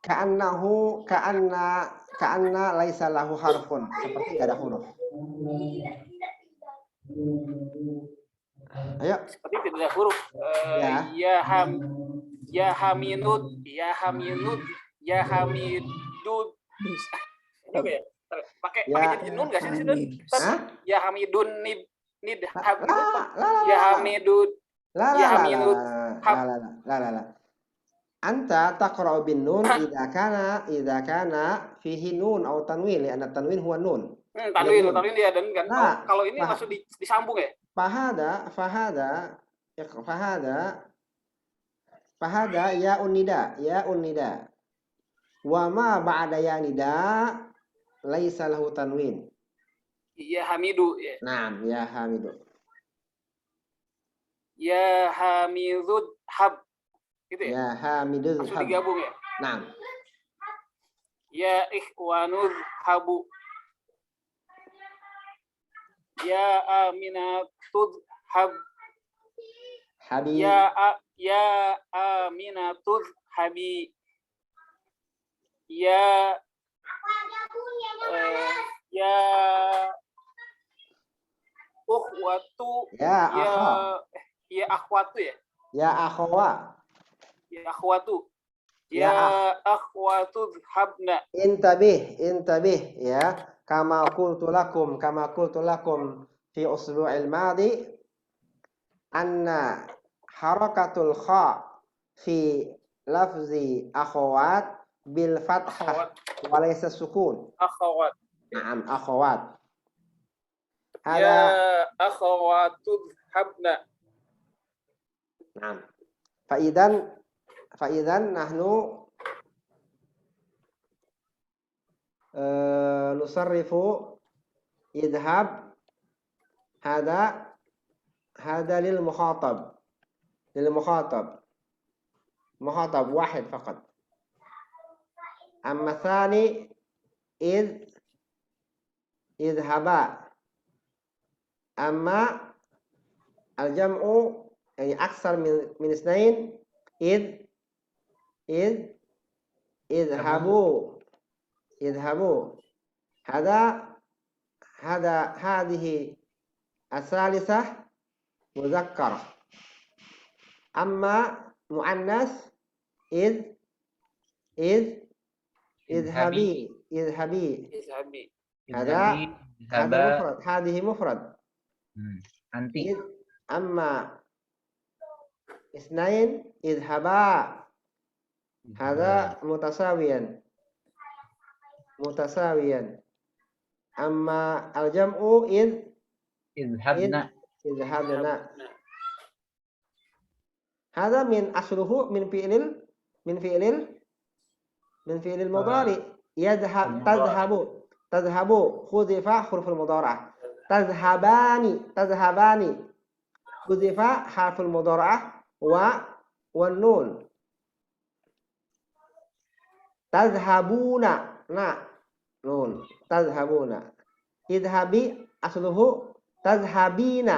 Ka'anna laisa lahu harfun, seperti tidak ada huruf. Ayo. Seperti tidak ada huruf. Ya Hamidud. Apa ya? Pakai jadi nun enggak sih? Ya Hamidun nidhab. Ya Hamidud. Ya Hamidud. La. Anta taqra'u bin nun idza kana fihi nun atau tanwin, li'anna tanwin huwa nun. Tanwin dia dan kan. Kalau ini langsung disambung ya? Fahada ya unida. Wa ma ba'da ya nida laisa lahu tanwin. Ya Hamidu ya. Naam, ya Hamidu. Ya Hamidud hab. Gitu ya? Ya Hamidud langsung hab. digabung ya? Naam. Ya ikhwanur habu. Ya aminatud hab. Habi. Ya aminatud habi. Ya ukhwatu. Ya akhwatu ya? Ya akhwa. Ya akhwatu. Ya akhwatu habna. Intabih ya. Kama qultu lakum fi usbu'il madi anna harakatul kha fi lafzi akhwat bil fathah wa laysa sukun. Akhwat. Naam, akhwat. Ya akhwatu habna. Naam. Faidan nahnu nusarrifu idhab hada lil mukhatab مخاطب واحد فقط. أما الثاني اذهبا. أما الجمع يعني أكثر من اثنين اذهبوا. هذه الثالثة مذكرة. أما مؤنث اذهبي. هذا مفرد. هذه مفرد. Anti. أما اثنين اذهبا. هذا متساويا. أما الجمع اذهبنا. هذا من أصله من فعل المضارع. يذهب. تذهب حذف حرف المضارع. تذهبان حذف حرف المضارع والنون. تذهبون نون. تذهبون. اذهبي أصله تذهبين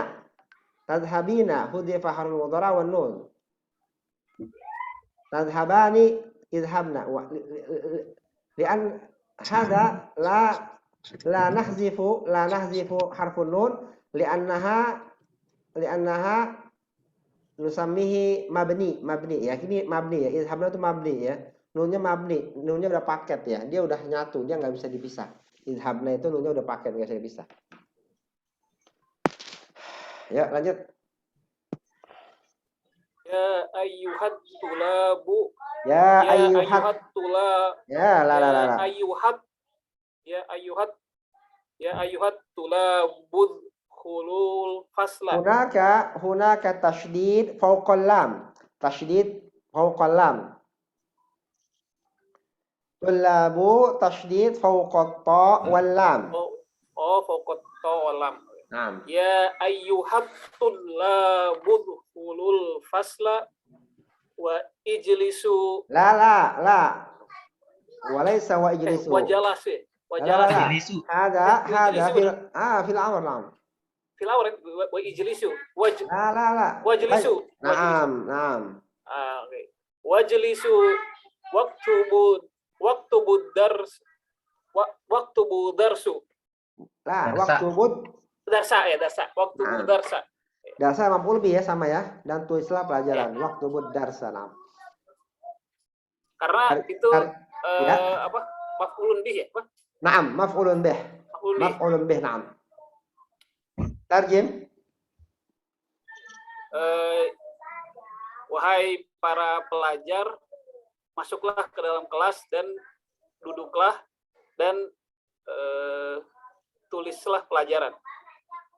حذف حرف المضارع والنون. تذهبان اذهبنا. لأن هذا لا نحذف حرف النون لأنها نسميه مبني ya. Ini mabni ya. Idhabna itu mabni ya. Nunnya mabni. Nunnya udah paket ya. Dia udah nyatu. Dia nggak bisa dipisah. Idhabna itu nunnya udah paket, nggak bisa dipisah. Ya, lanjut. Ya ayyuhat tulabu. Ya ayyuhat tulab. Ya la. Ya ayyuhat tulabud khulul fasla. Hunaka tasydid fawqal lam. Tulabu tasydid fawqat ta wal lam. Fawqat ta wal lam. Naam. Ya ayyuhat tulabud khulul fasla wa ijlisu. La. Walaysa wa ijlisu. Wajalasi. Hada fil amr. Naam. Fil amr wa ijlisu. La. Wajlisu. Naam. Okay. Wajlisu waktubu darsu. La, darsa. Waktubu darsa. Darsa maf'ul bih ya, sama ya. Dan tulislah pelajaran. Waktubu darsa. Naam. Karena itu apa? Maf'ulun bih ya, Pak? Naam, maf'ulun bih. Naam. Tarjim. Wahai para pelajar, masuklah ke dalam kelas dan duduklah dan tulislah pelajaran.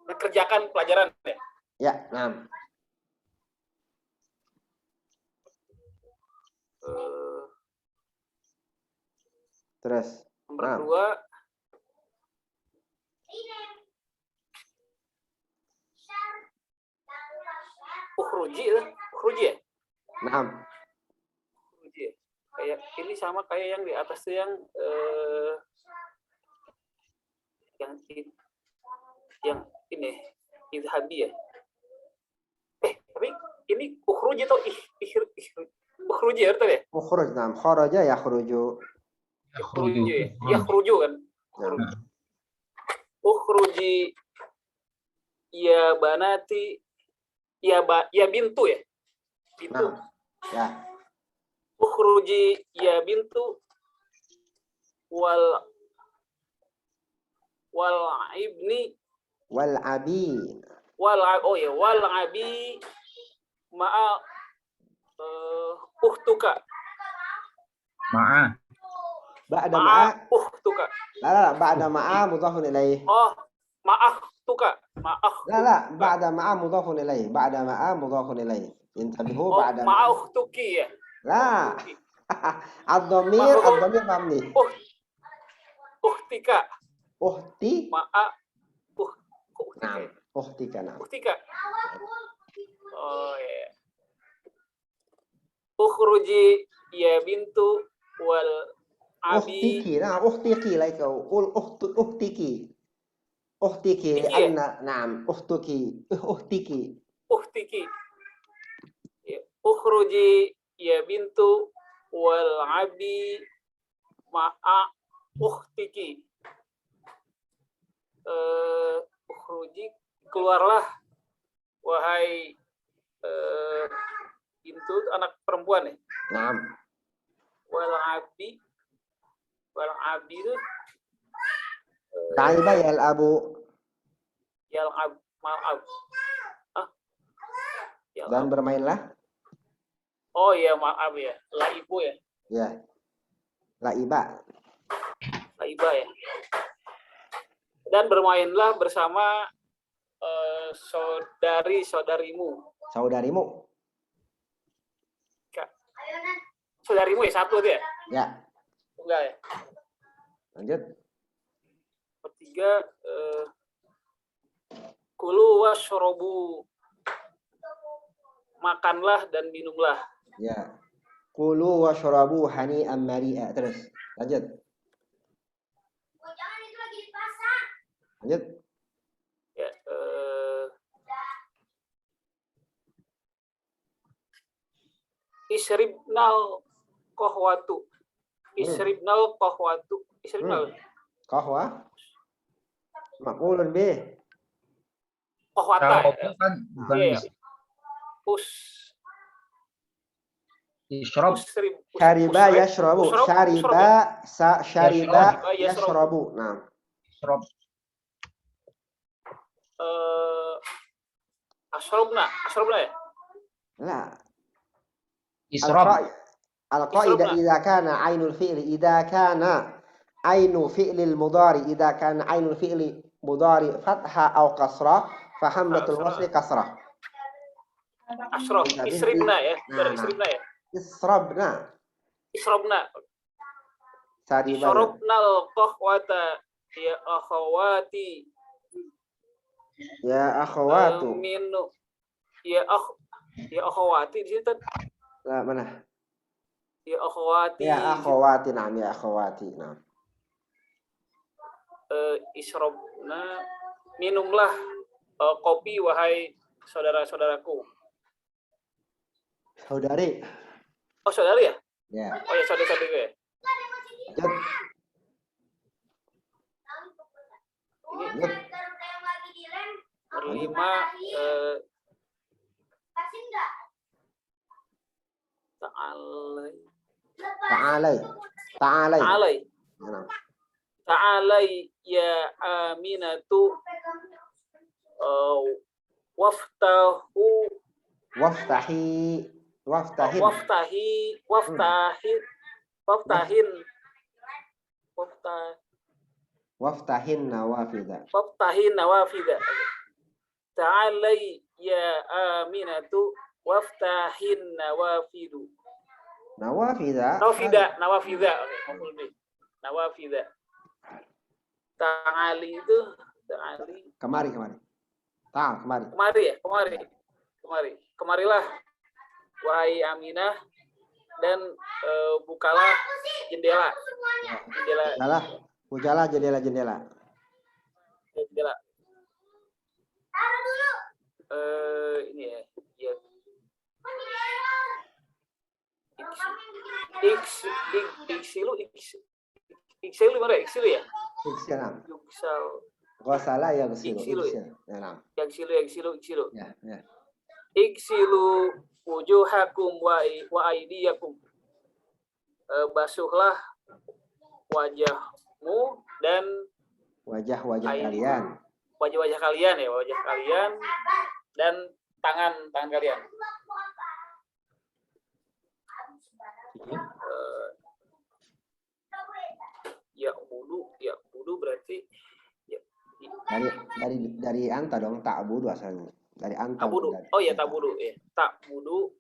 Dan kerjakan pelajaran ya. Ya, naam. Terus. Nomor 2. Ukhruji ya? Naam. Ukhruji ya? Kayak ini sama kayak yang di atas tuh yang ini idhabi ya. Tapi ini ukhruji atau ukhruji ya betul ya? Ukhruj, naam. Kharaja yakhruju. Yakhruju kan? Ukhruji ya banati ya bintu ya? Bintu. Nah, ya. Ukhruji ya bintu wal abi ma'a ukhtuka. Ba'da ma'a ukhtuka. La, ba'da ma'a mudhafun ilaih. Oh, ma'akhtuka. La, ba'da ma'a mudhafun ilaih. Intabihu Oh, ba'da ma'ukhtuki ya. la. Ad-dhamir mabni. Uhtika. Uhti. Uhtika. Nah, uhtika nah. Uhtika. Oh ya. Ukhruji ya bintu wal abi. Uhtiki, nah uhtiki lah kau. Uhtiki. Uhtiki Ya? anna, na'am, uhtiki. Uhtiki. Ya. Ukhruji ya bintu wal abi ma'a uhtiki. Ukhruji, keluarlah wahai bintu, anak perempuan ya. Na'am. Wal abi itu La'iba yal'abu. Yal'ab. Dan bermainlah. Oh iya, maaf ya. Laibu ya. Ya. La'iba. Laiba ya. Dan bermainlah bersama saudarimu. Saudarimu. Saudarimu ya, satu dia. Ya. Enggak ya. Lanjut. Ketiga, kulu washrobu, makanlah dan minumlah. Ya. Kulu washrabu hani'an mari'a. Terus. Lanjut. Lanjut. Ya, isribnal kohwatu. Isribnal kohwatu. Isribnal. Qahwa. Maqulun bih. Kohwata. Kalau kan bukan Iya. isyrab. Syariba yashrabu. Syariba yashrabu. Nah. Isyrab. Ashrobna ya? La. Isyrab. Al-qa'idah idza kana 'ainul fi'li ainu fi'lil mudhari idza kana 'ainul fi'li mudhari fathah aw kasrah fa hamzatul wasli kasrah. Ashrab, isribna ya. Isribna ya. Isrobna. Isrobnal qahwata ya akhawati. Ya akhawatu. Minu. Ya akhawati di situ. Lah mana? Ya akhawati. Ya akhawati, na'am, ya akhawati, na'am. Isrobna, minumlah kopi wahai saudara-saudaraku. Saudari. Oh, saudari ya? Ya. Oh ya, saudara-saudari ya. Lanjut. Ini berlima Ta'alai ya Aminatu waftahin nawafida. Ta'alai ya Aminatu waftahin nawafidu. Nawafida. Nawafida. Oke, nawafida. Ta'ali itu Kemari. Kemarilah wahai Aminah dan bukalah jendela. Bukalah jendela. Ini ya. Iksilu mana? Iksilu ya? Yuksal. Ghasala yaghsilu. Ya, Iksilu. Ya. Iksilu wujuhakum wa aydiyakum. Basuhlah wajahmu dan wajah-wajah kalian. Wajah-wajah kalian ya, wajah kalian dan tangan kalian. Ya budu berarti ya. Dari anta dong, ta'budu asalnya. Dari antam. Tabudu. Oh iya, tabudu. Ya. Tabudu.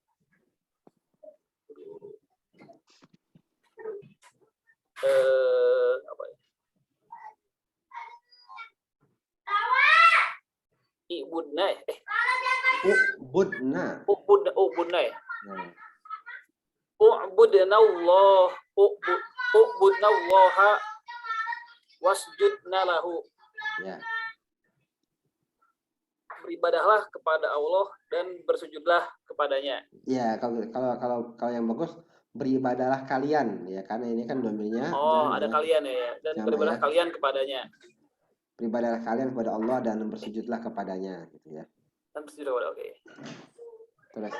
Apa ya? Ibudna. Ubudna. Ubudna ya. Ubudna Allah. Ubudna Allah. Wasjudna lahu. Ya. Beribadahlah kepada Allah dan bersujudlah kepadanya. Ya, kalau yang bagus beribadahlah kalian ya, karena ini kan domainnya. Oh, ada kalian ya. Dan beribadahlah kalian kepadanya. Beribadahlah kalian kepada Allah dan bersujudlah kepadanya gitu ya. Dan bersujud kepada oke. Terus 8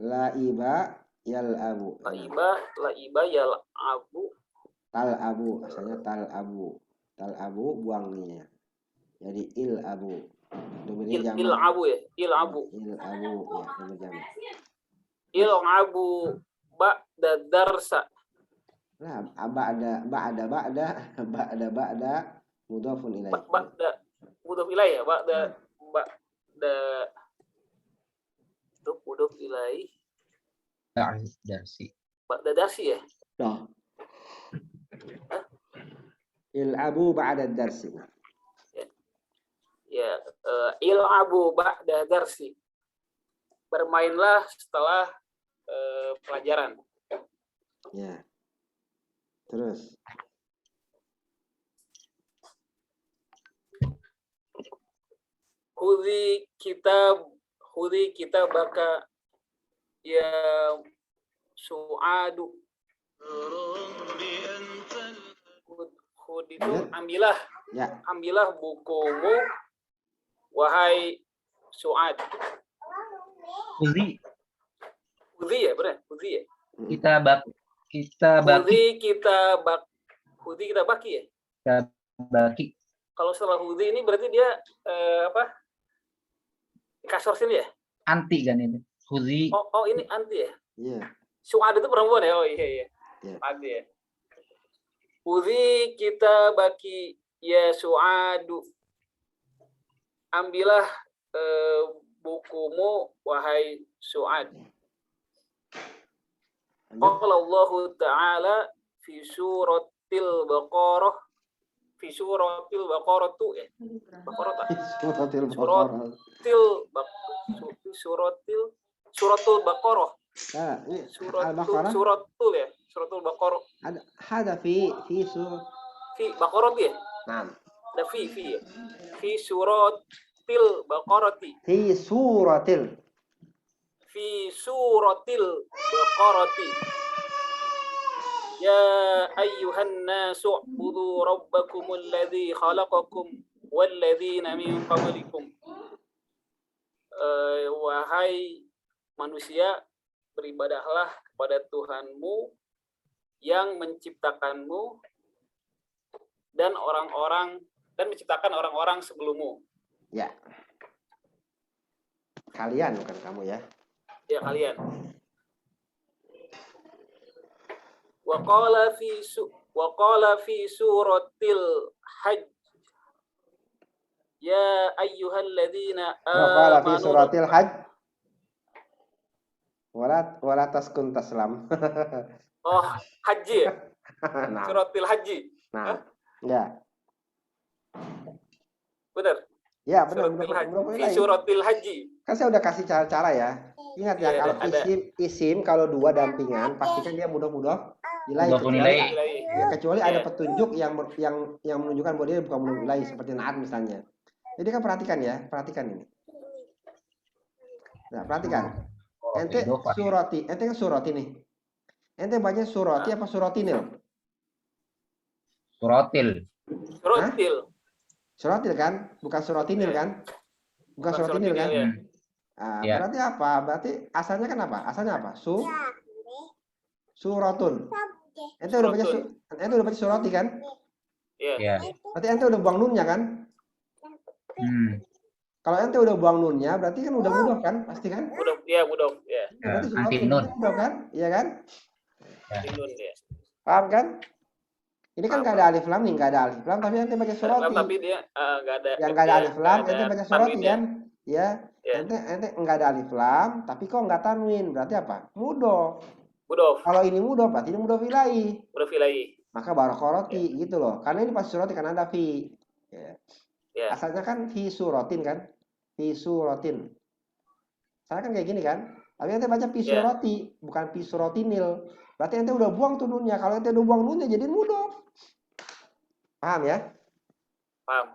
laiba yal'abu. Laiba yal'abu. Tal'abu, asalnya tal'abu buangnya. Jadi il'abu. Domainnya jamak. Il'abu ya, il'abu. Il'abu ya, nama jamak. Il'abu ba'da darsa. Nah, ba'da mudhafun ilaih. Ba'da mudhaf ilaih ya, ba'da mudhaf ilaih. Darsi. Ba'da darsi ya. Nah. Il'abu ba'da darsi. Ya, il'abu ba'da darsi. Bermainlah setelah pelajaran. Ya. Terus. Hudhi kitabaka ya su'adu. Hud itu ambillah. Ya. Ambillah bukumu wahai Su'ad. Hudhi. Hudhi ya, benar? Hudhi ya. Kita baki. Hudhi kita baki ya. Kita baki. Kalau setelah hudhi ini berarti dia apa? Kasor sini ya? Anti kan ini. Hudhi. Oh ini anti ya? Iya. Su'ad itu perempuan ya? Oh iya. Anti ya. Hudhi kita baki ya Su'adu. Ambillah bukumu wahai Su'ad. Qala Allah Ta'ala fi suratil Baqarah. Fi suratil Baqarah tuh ya. Baqarah tak? Suratul Baqarah. Suratul ya. Suratul Baqarah. Ada fi Baqarah ya? Naam. Ada fi ya. Fi suratil Baqarati. Fi suratil Baqarati. Ya ayyuhan nasu ubudu rabbakumul ladzi khalaqakum wal ladzina min qablikum. Wahai manusia, beribadahlah kepada Tuhanmu yang menciptakanmu dan menciptakan orang-orang sebelummu. Ya. Kalian bukan kamu ya. Ya kalian. Wa qala fi suratil Hajj. Ya ayyuhalladzina amanu. Wa qala fi suratil Hajj. Wala taskun taslam. Oh, haji ya? Nah. Suratil Haji. Nah. Ya. Benar? Ya, benar. Fi suratil Haji. Kan saya udah kasih cara-cara ya. Ingat ya, kalau isim kalau dua dampingan pastikan dia mudah-mudah nilai. Ya, kecuali ada petunjuk yang menunjukkan bahwa dia bukan nilai seperti naat misalnya. Jadi kan perhatikan ini. Nah, perhatikan. Ente kan surati nih. Ente banyak surati apa suratinil? Suratil kan? Bukan suratinil kan? Bukan suratinil kan? Ya. Nah, berarti apa? Berarti asalnya kan apa? Asalnya apa? Suratun. Ente udah baca surati kan? Iya. Berarti ente udah buang nunnya kan? Kalau ente udah buang nunnya, berarti kan udah mudah kan, pasti kan? Mudah, ya mudah, ya. Berarti Anti surotin nun. mudah kan, iya kan? Nun ya. Paham kan? Ini kan Paham, nggak ada alif lam nih, nggak ada alif lam, tapi ente pakai suroti. Tapi dia nggak ada. Yang nggak ada alif lam, ente pakai suroti tanwin ya. kan? Ya, Ya. ente nggak ada alif lam, tapi kok nggak tanwin, berarti apa? Mudof. Mudof. Kalau ini mudof, berarti ini mudof ilaih. Mudof ilaih. Maka barokoroti gitu loh, karena ini pasti suroti karena ada fi. Ya. Ya. Asalnya kan fi surotin kan, fi surotin. Saya kan kayak gini kan, tapi ente baca fi suroti, bukan fi surotinil. Berarti ente udah buang tuh nunnya. Kalau ente udah buang nunnya, jadi mudof. Paham ya? Paham.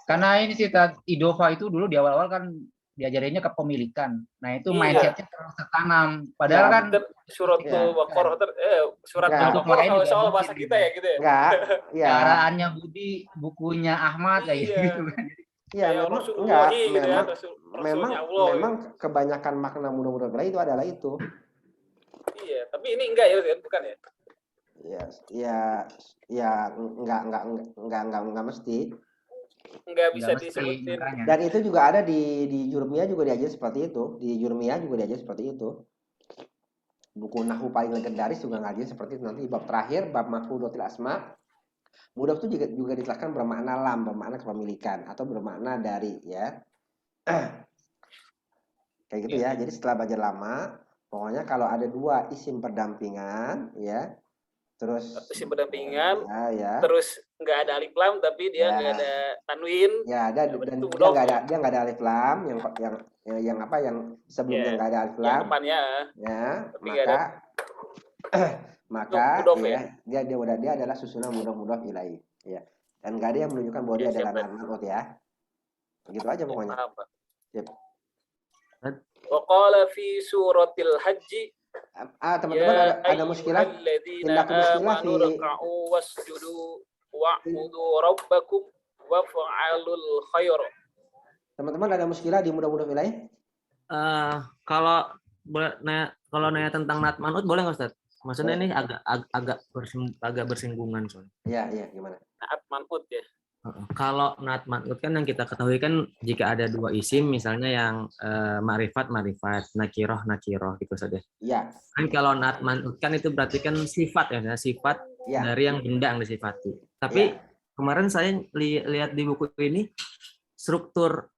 Karena ini sih idofa itu dulu di awal-awal kan diajarinnya kepemilikan. Nah itu Iya. mindsetnya terlalu tertanam. Padahal kan Surat Baqarah surat Baqarah soal bahasa kita ya gitu ya. Enggak. Ya. Caraannya Budi, bukunya Ahmad kayak gitu kan. Iya, memang enggak, memang kebanyakan makna mudah-mudahan itu adalah itu. Iya, tapi ini enggak ya, bukan ya? Ya, enggak mesti. Enggak bisa disebutin. Dan itu juga ada di Jurmiyah juga diajar seperti itu. Di Jurmiyah juga diajar seperti itu. Buku Nahwu paling legendaris juga ngajar seperti itu. Nanti bab terakhir, bab Maf'ulotil Asma. Mudaf itu juga diterangkan bermakna lam, bermakna kepemilikan atau bermakna dari ya. Kayak gitu ya. Jadi setelah belajar lama, pokoknya kalau ada dua isim berdampingan ya. Terus isim berdampingan. Ya. Terus nggak ada alif lam tapi dia nggak ada tanwin. Ya, ada dan dia nggak ada alif lam yang apa yang sebelumnya nggak ada alif lam. Yang depannya. Ya, maka dia adalah susunan mudhaf ilaih ya. Dan enggak ada yang menunjukkan bahwa dia adalah man'ut ya. Begitu aja pokoknya. Sip. Wa qala fi suratil haji teman-teman ada muskilah. Tindak muskilah fi wasjudu wa'budu rabbakum wa fa'alul khair. Teman-teman ada muskilah di mudhaf ilaih? Kalau nanya tentang nat man'ut boleh nggak Ustaz? Maksudnya ini agak bersinggungan soalnya. Iya, gimana? Nat man'ut ya. Kalau nat man'ut kan yang kita ketahui kan jika ada dua isim misalnya yang ma'rifat, nakiroh gitu saja. Iya. Kan kalau nat man'ut kan itu berarti kan sifat ya, sifat dari yang benda yang disifati. Tapi kemarin saya lihat di buku ini struktur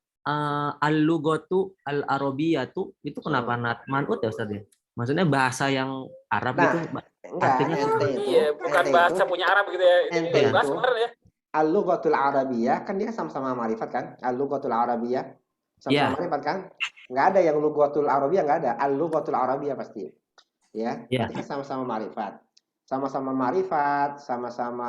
al-lughatu al-arabiyatu itu kenapa nat man'ut ya Ustaz ya? Maksudnya bahasa yang Arab gitu artinya bukan bahasa punya Arab gitu ya. Ini bahasa kemarin ya. Al-lughatul arabiyah kan dia sama-sama ma'rifat kan? Al-lughatul arabiyah sama-sama ma'rifat kan? Enggak ada yang lughatul arabiyah, enggak ada. Al-lughatul arabiyah pasti. Ya. Kita sama-sama ma'rifat. Sama-sama ma'rifat, sama-sama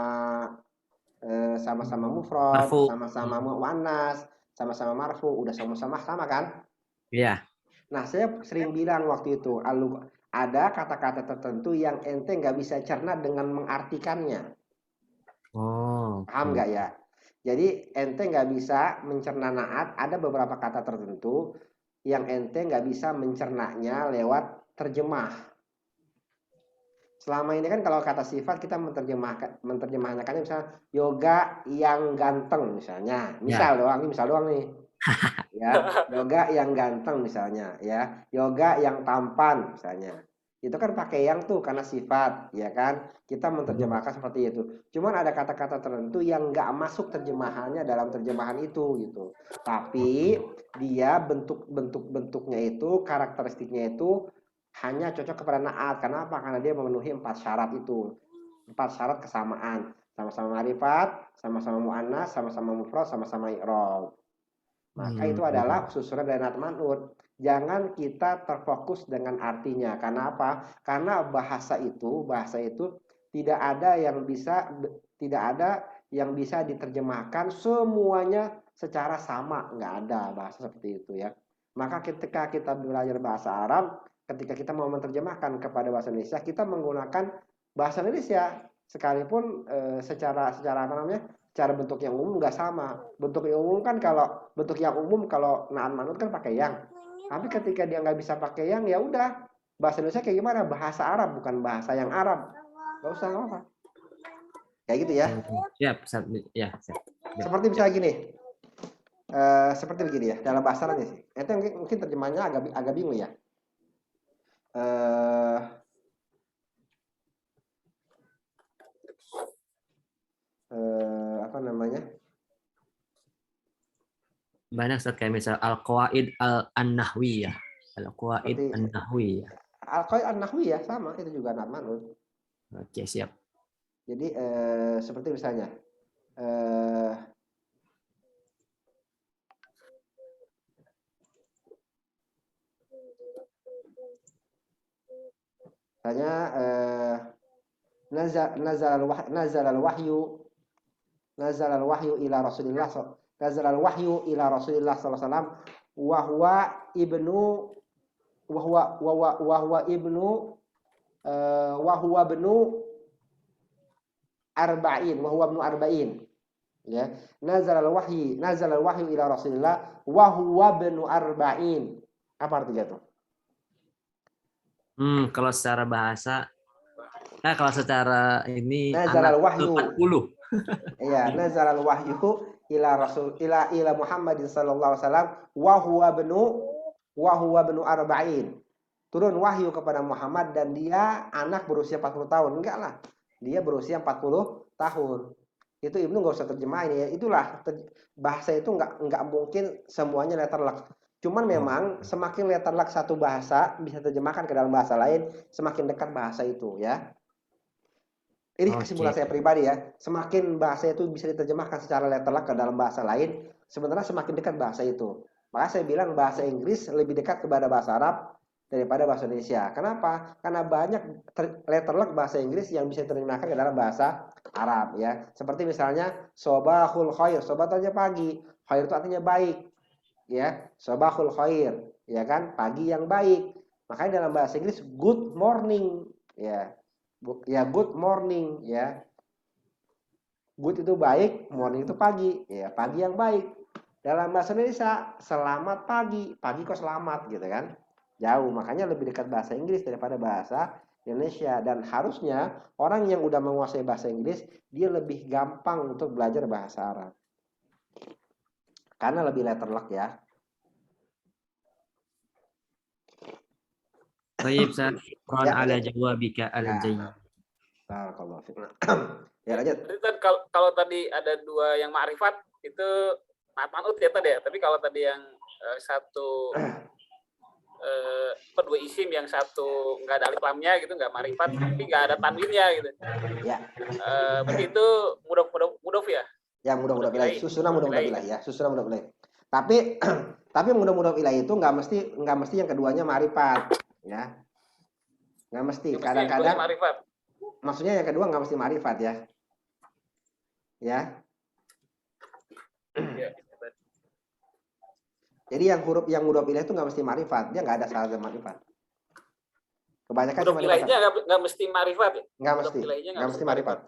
mufrad, sama-sama muannas, sama-sama marfu, udah sama-sama sama kan? Iya. Nah, saya sering bilang waktu itu, ada kata-kata tertentu yang ente nggak bisa cerna dengan mengartikannya. Paham nggak ya? Jadi ente nggak bisa mencerna naat, ada beberapa kata tertentu yang ente nggak bisa mencernanya lewat terjemah. Selama ini kan kalau kata sifat kita menerjemahkannya misalnya yoga yang ganteng misalnya. Misal doang nih. Ya, yoga yang ganteng misalnya ya. Yoga yang tampan misalnya. Itu kan pakai yang tuh karena sifat, ya kan? Kita menerjemahkan seperti itu. Cuman ada kata-kata tertentu yang nggak masuk terjemahannya dalam terjemahan itu gitu. Tapi dia bentuknya itu, karakteristiknya itu hanya cocok kepada naat. Kenapa? Karena dia memenuhi 4 syarat itu. 4 syarat kesamaan. Sama-sama ma'rifat, sama-sama mu'annas, sama-sama mufrad, sama-sama i'rab. Maka itu adalah susunan dari nat man'ut. Jangan kita terfokus dengan artinya. Karena apa? Karena bahasa itu tidak ada yang bisa diterjemahkan semuanya secara sama. Nggak ada bahasa seperti itu ya. Maka ketika kita belajar bahasa Arab, ketika kita mau menerjemahkan kepada bahasa Indonesia, kita menggunakan bahasa Indonesia sekalipun secara bentuk yang umum nggak sama. Bentuk yang umum kalau na'at man'ut kan pakai yang. Tapi ketika dia nggak bisa pakai yang, ya udah bahasa Indonesia kayak gimana? Bahasa Arab bukan bahasa yang Arab. Nggak usah apa. Kayak gitu ya. Siap. Seperti misalnya gini. seperti begini ya, dalam bahasa Arabnya sih. Itu mungkin terjemahnya agak bingung ya. Apa namanya? Banyak Ustaz, kayak misal al-qawaid an-nahwiyah. Al-qawaid an-nahwiyah. Al-qawaid an-nahwiyah sama, itu juga man'ut. Oke, siap. Jadi seperti misalnya nazal al-wahyu ila Rasulillah sallallahu alaihi wasallam wa huwa ibnu arba'in ya. Nazal al-wahyu ila Rasulillah wa huwa ibnu arba'in. Apa artinya tuh? Kalau secara bahasa, kalau secara ini nazal al-wahyu 40. Iya, nazal al-wahyu ila Muhammadin sallallahu alaihi wasallam wa huwa ibnu arba'in. Turun wahyu kepada Muhammad dan dia anak berusia 40 tahun. Enggak lah. Dia berusia 40 tahun. Itu Ibnu nggak usah terjemahin ya. Itulah bahasa itu nggak mungkin semuanya letterlock. Cuman memang semakin letterlock satu bahasa bisa terjemahkan ke dalam bahasa lain, semakin dekat bahasa itu ya. Ini kesimpulan saya pribadi ya. Semakin bahasa itu bisa diterjemahkan secara letterlock ke dalam bahasa lain, sebenarnya semakin dekat bahasa itu. Maka saya bilang bahasa Inggris lebih dekat kepada bahasa Arab daripada bahasa Indonesia. Kenapa? Karena banyak letterlock bahasa Inggris yang bisa diterjemahkan ke dalam bahasa Arab ya. Seperti misalnya sobahul khair, sobat artinya pagi, khair itu artinya baik. Ya, sobahul khair, ya kan? Pagi yang baik. Makanya dalam bahasa Inggris good morning, ya. Ya good morning, ya. Good itu baik, morning itu pagi, ya, pagi yang baik. Dalam bahasa Indonesia selamat pagi, pagi kok selamat gitu kan? Jauh, makanya lebih dekat bahasa Inggris daripada bahasa Indonesia. Dan harusnya orang yang udah menguasai bahasa Inggris, dia lebih gampang untuk belajar bahasa Arab. Karena lebih letterlock ya. Baik, syukran ala jawabika al-jayyid. Barakallahu fiik. Ya lanjut. Kalau tadi ada dua yang ma'rifat itu man'ut ya tadi ya. Tapi kalau tadi yang satu dua isim, yang satu nggak ada alif lamnya gitu, nggak ma'rifat, tapi nggak ada tanwinnya gitu. Ya. Berarti itu mudof ya? Ya, mudah-mudah ilahi. Susunan mudah-mudah ilahi ya. Susunan mudah-mudah ilahi. Tapi mudah-mudah ilahi itu nggak mesti yang keduanya ma'rifat ya. Nggak mesti. Kadang-kadang maksudnya yang kedua nggak mesti ma'rifat ya. Ya. Jadi yang huruf yang mudah ilahi itu nggak mesti ma'rifat. Dia nggak ada syarat ma'rifat. Kebanyakan mudah ilahnya nggak mesti ma'rifat ya? Nggak mesti ma'rifat.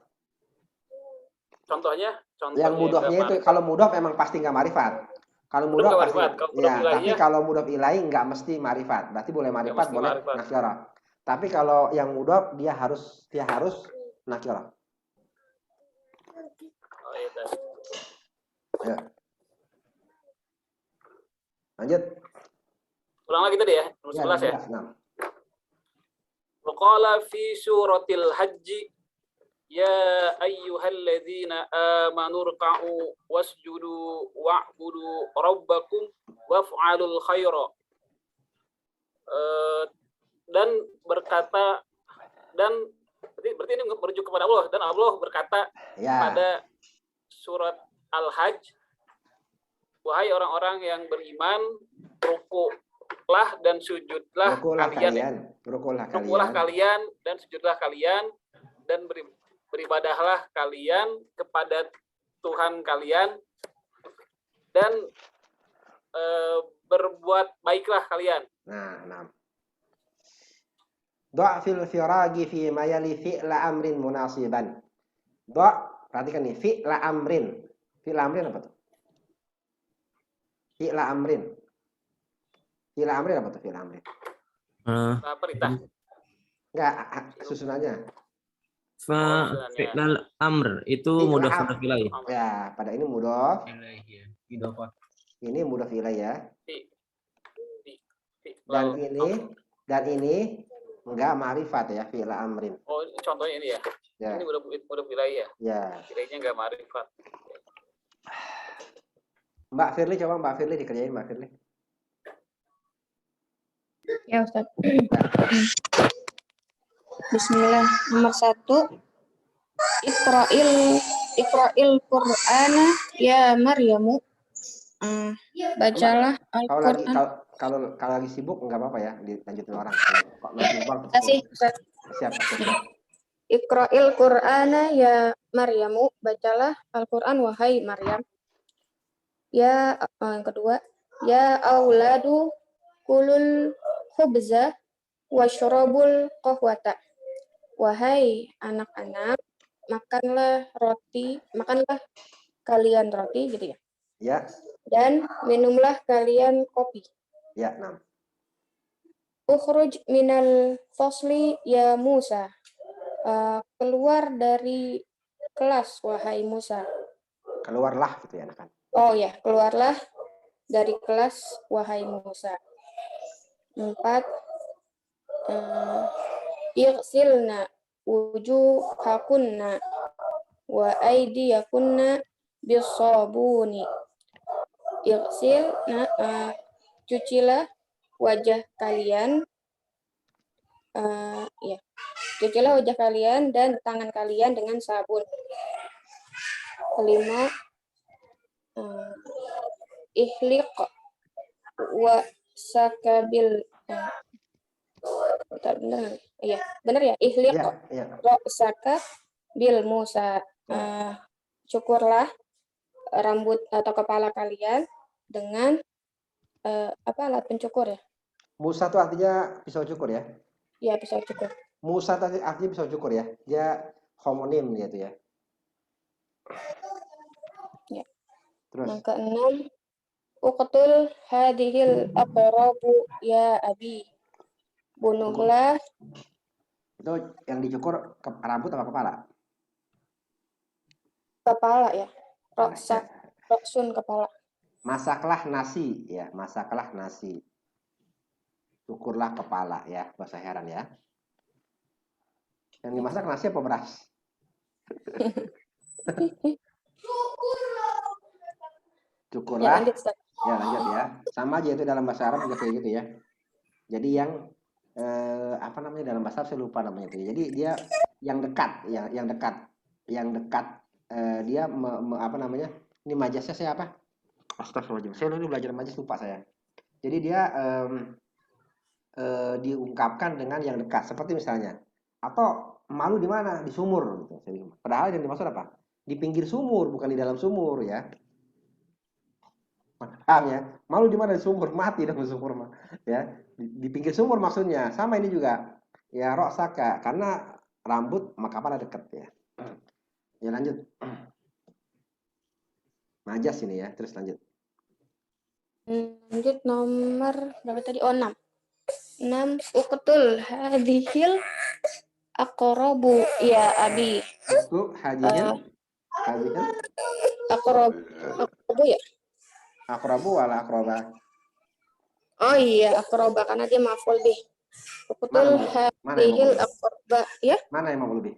Contohnya yang mudofnya itu kalau mudof memang pasti nggak ma'rifat. Kalau mudof pasti ya, tapi kalau mudof ilahi nggak mesti ma'rifat. Berarti boleh ma'rifat, boleh nakirah. Tapi kalau yang mudof dia harus nakirah. Oh iya. Ya. Lanjut. Ulang lagi tadi ya, nomor 11 ya. Wa qala fi suratil hajj ya ayyuhalladzina amanu ruk'u wasjudu wa'budu rabbakum waf'alul khaira. Dan berkata, dan berarti ini merujuk kepada Allah, dan Allah berkata pada surat Al-Hajj, wahai orang-orang yang beriman, rukuklah dan sujudlah kalian dan sujudlah kalian dan beribadahlah kalian kepada Tuhan kalian dan berbuat baiklah kalian. Nah. Doa fil firagi fi mayali fi'la amrin munasiban. Doa, perhatikan nih, fi'la amrin. Fi'la amrin apa tuh? Fi'la amrin. Fi'la amrin apa tuh fi'la amrin? Perintah. Enggak, susunannya. Fi'lal amr itu mudhof ilaih. Ya, pada ini mudhof Ini mudhof ilaih ya. Fi- Dan ini enggak ma'rifat ya, fi'il amrin. Oh, ini contohnya ini ya. Ya. Ini mudhof ilaih ya. Ya. Ilaihnya enggak ma'rifat. Mbak Firly, coba Mbak Firly dikerjain Mbak Firly. Ya Ustaz. Bismillah. Nomor 1. Iqra'il Qur'ana ya Maryamu. Bacalah Al-Qur'an. Kalau lagi sibuk nggak apa-apa ya, dilanjutin orang. Kok lagi bang? Kasih Ustaz. Siap. Iqra'il Qur'ana ya Maryamu. Bacalah Al-Qur'an wahai Maryam. Ya, yang kedua, ya auladu kulul khubza wasyrabul qahwata. Wahai anak-anak, makanlah kalian roti gitu ya. Ya. Dan minumlah kalian kopi. Ya, 6. Ukhruj minal fasli ya Musa. Keluar dari kelas wahai Musa. Keluarlah gitu ya, anak-anak. Oh ya, keluarlah dari kelas wahai Musa. 4. Ighsilna wujuhakunna wa aydiyakunna bisabuni. Ighsilna, cucilah wajah kalian, cucilah wajah kalian dan tangan kalian dengan sabun. 5. Ihliq wa sakabil benar ya, benar ya, ihliq ra'saka bil Musa. Cukurlah rambut atau kepala kalian dengan alat pencukur ya. Musa itu artinya pisau cukur ya? Ya, pisau cukur. Musa tadi artinya pisau cukur ya? Dia homonim gitu ya. Ya. Terus. Yang ke-6, uqtul hadhil aqrabu ya abi. Bunuhlah. Itu yang dicukur rambut apa kepala? Kepala ya. Roksun kepala. Masaklah nasi ya, masaklah nasi. Cukurlah kepala ya, bahasa heran ya. Yang dimasak nasi apa beras? Cukurlah. Ya, lanjut ya. Sama aja itu dalam bahasa Arab juga kayak gitu ya. Jadi yang dalam bahasa Arab saya lupa namanya itu. Jadi dia yang dekat, yang dekat dia ini majasnya saya apa? Astagfirullahaladzim. Saya dulu belajar majas lupa saya. Jadi dia diungkapkan dengan yang dekat. Seperti misalnya, atau malu di mana? Di sumur. Gitu. Padahal yang dimaksud apa? Di pinggir sumur, bukan di dalam sumur ya. Paham ya? Malu di mana? Di sumur, mati dalam sumur mah. Ya, di pinggir sumur maksudnya. Sama ini juga. Ya, roksaka, karena rambut maka kepala dekat ya. Ya lanjut. Majas ini ya, terus lanjut. Lanjut nomor berapa tadi? Oh, 6. 6 uqtul hadhil aqrabu ya abi. Hadhil aqrabu ya. Aqrabu wala aqraba. Oh iya, aqraba karena dia maf'ul bih. Uqtul hadhil aqraba ya. Mana yang maf'ul bih?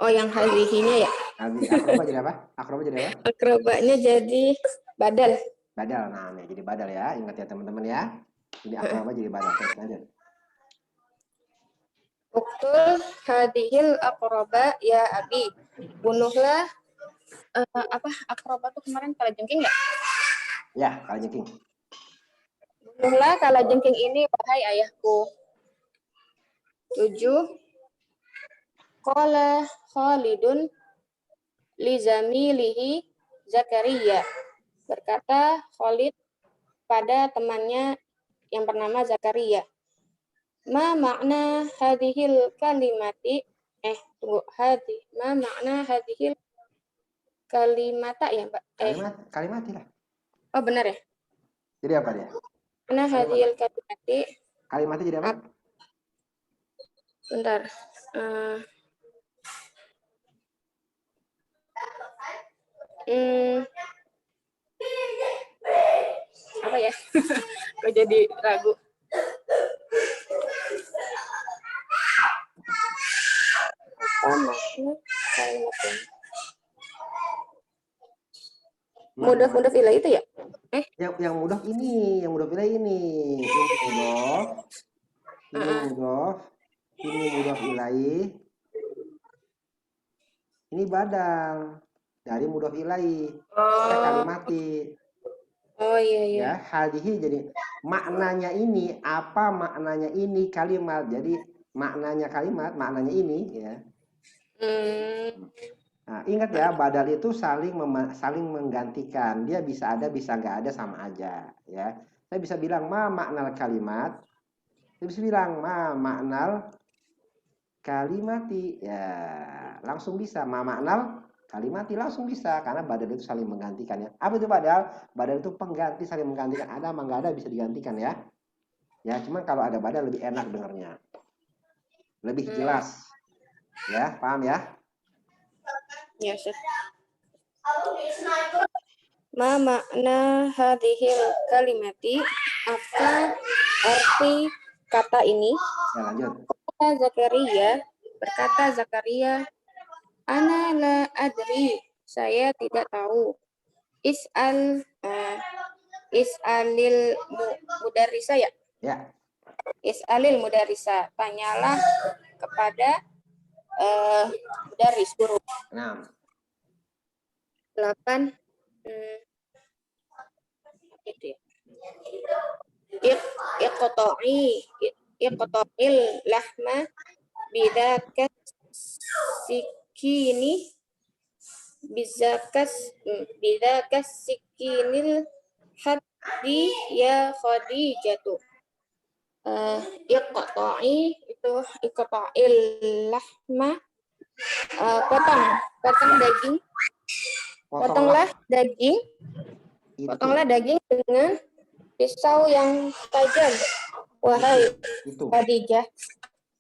Oh, yang hadhihinya ya. Aqraba jadi apa? Aqraba jadi apa? Aqrabanya jadi badal. Badal. Nah, nih jadi badal ya. Ingat ya teman-teman ya. Ini aqraba jadi badal. Terus lanjut. Uqtul hadhil aqraba ya abi. Bunuhlah aqraba tuh kemarin kalajengking enggak? Ya, kalajengking. Bunuhlah kalajengking ini wahai ayahku. 7. Qala Khalidun li zamilihi Zakaria. Berkata Khalid pada temannya yang bernama Zakaria. Ma makna hadhil kalimati? Ma makna hadhil kalimata ya, Mbak? Kalimati lah. Oh, benar ya? Jadi apa dia? Mana hadhil kalimati? Kalimati jadi apa? Bentar. apa ya? Kok jadi ragu. Apa makna kalimat ini? Mudhaf ilaih itu ya? Yang mudhaf ini, yang mudhaf ilaih ini. Ini mudhaf ilaih. Ini badal dari mudhaf ilaih. Kalimati. Oh iya. Ya, hadhihi jadi maknanya ini, apa maknanya ini kalimat. Jadi maknanya kalimat, maknanya ini ya. Nah, ingat ya, badal itu saling menggantikan. Dia bisa ada, bisa nggak ada, sama aja ya. Saya bisa bilang ma maknal kalimat. Saya bisa bilang ma maknal kalimati. Ya, langsung bisa ma maknal kalimati, langsung bisa karena badal itu saling menggantikan ya. Apa itu badal? Badal itu pengganti, saling menggantikan. Ada sama nggak ada bisa digantikan ya. Ya, cuman kalau ada badal lebih enak dengarnya. Lebih jelas. Ya, paham ya? Ya, Ustaz. Ma makna hadhil kalimati? Apa arti kata ini? Ya, lanjut. Berkata Zakaria, ana la adri, saya tidak tahu. Is'alil mudarrisa ya? Ya. Is'alil mudarrisa, tanyalah kepada mudarris, guru. 6. 8. Itu ya. Iqta'il lahma bidakas sikini bidakas sikinil haddi ya Khadijatu. Iqta'i itu iqta'il lahma, potong daging. Potonglah daging dengan pisau yang tajam, wahai Khadijah.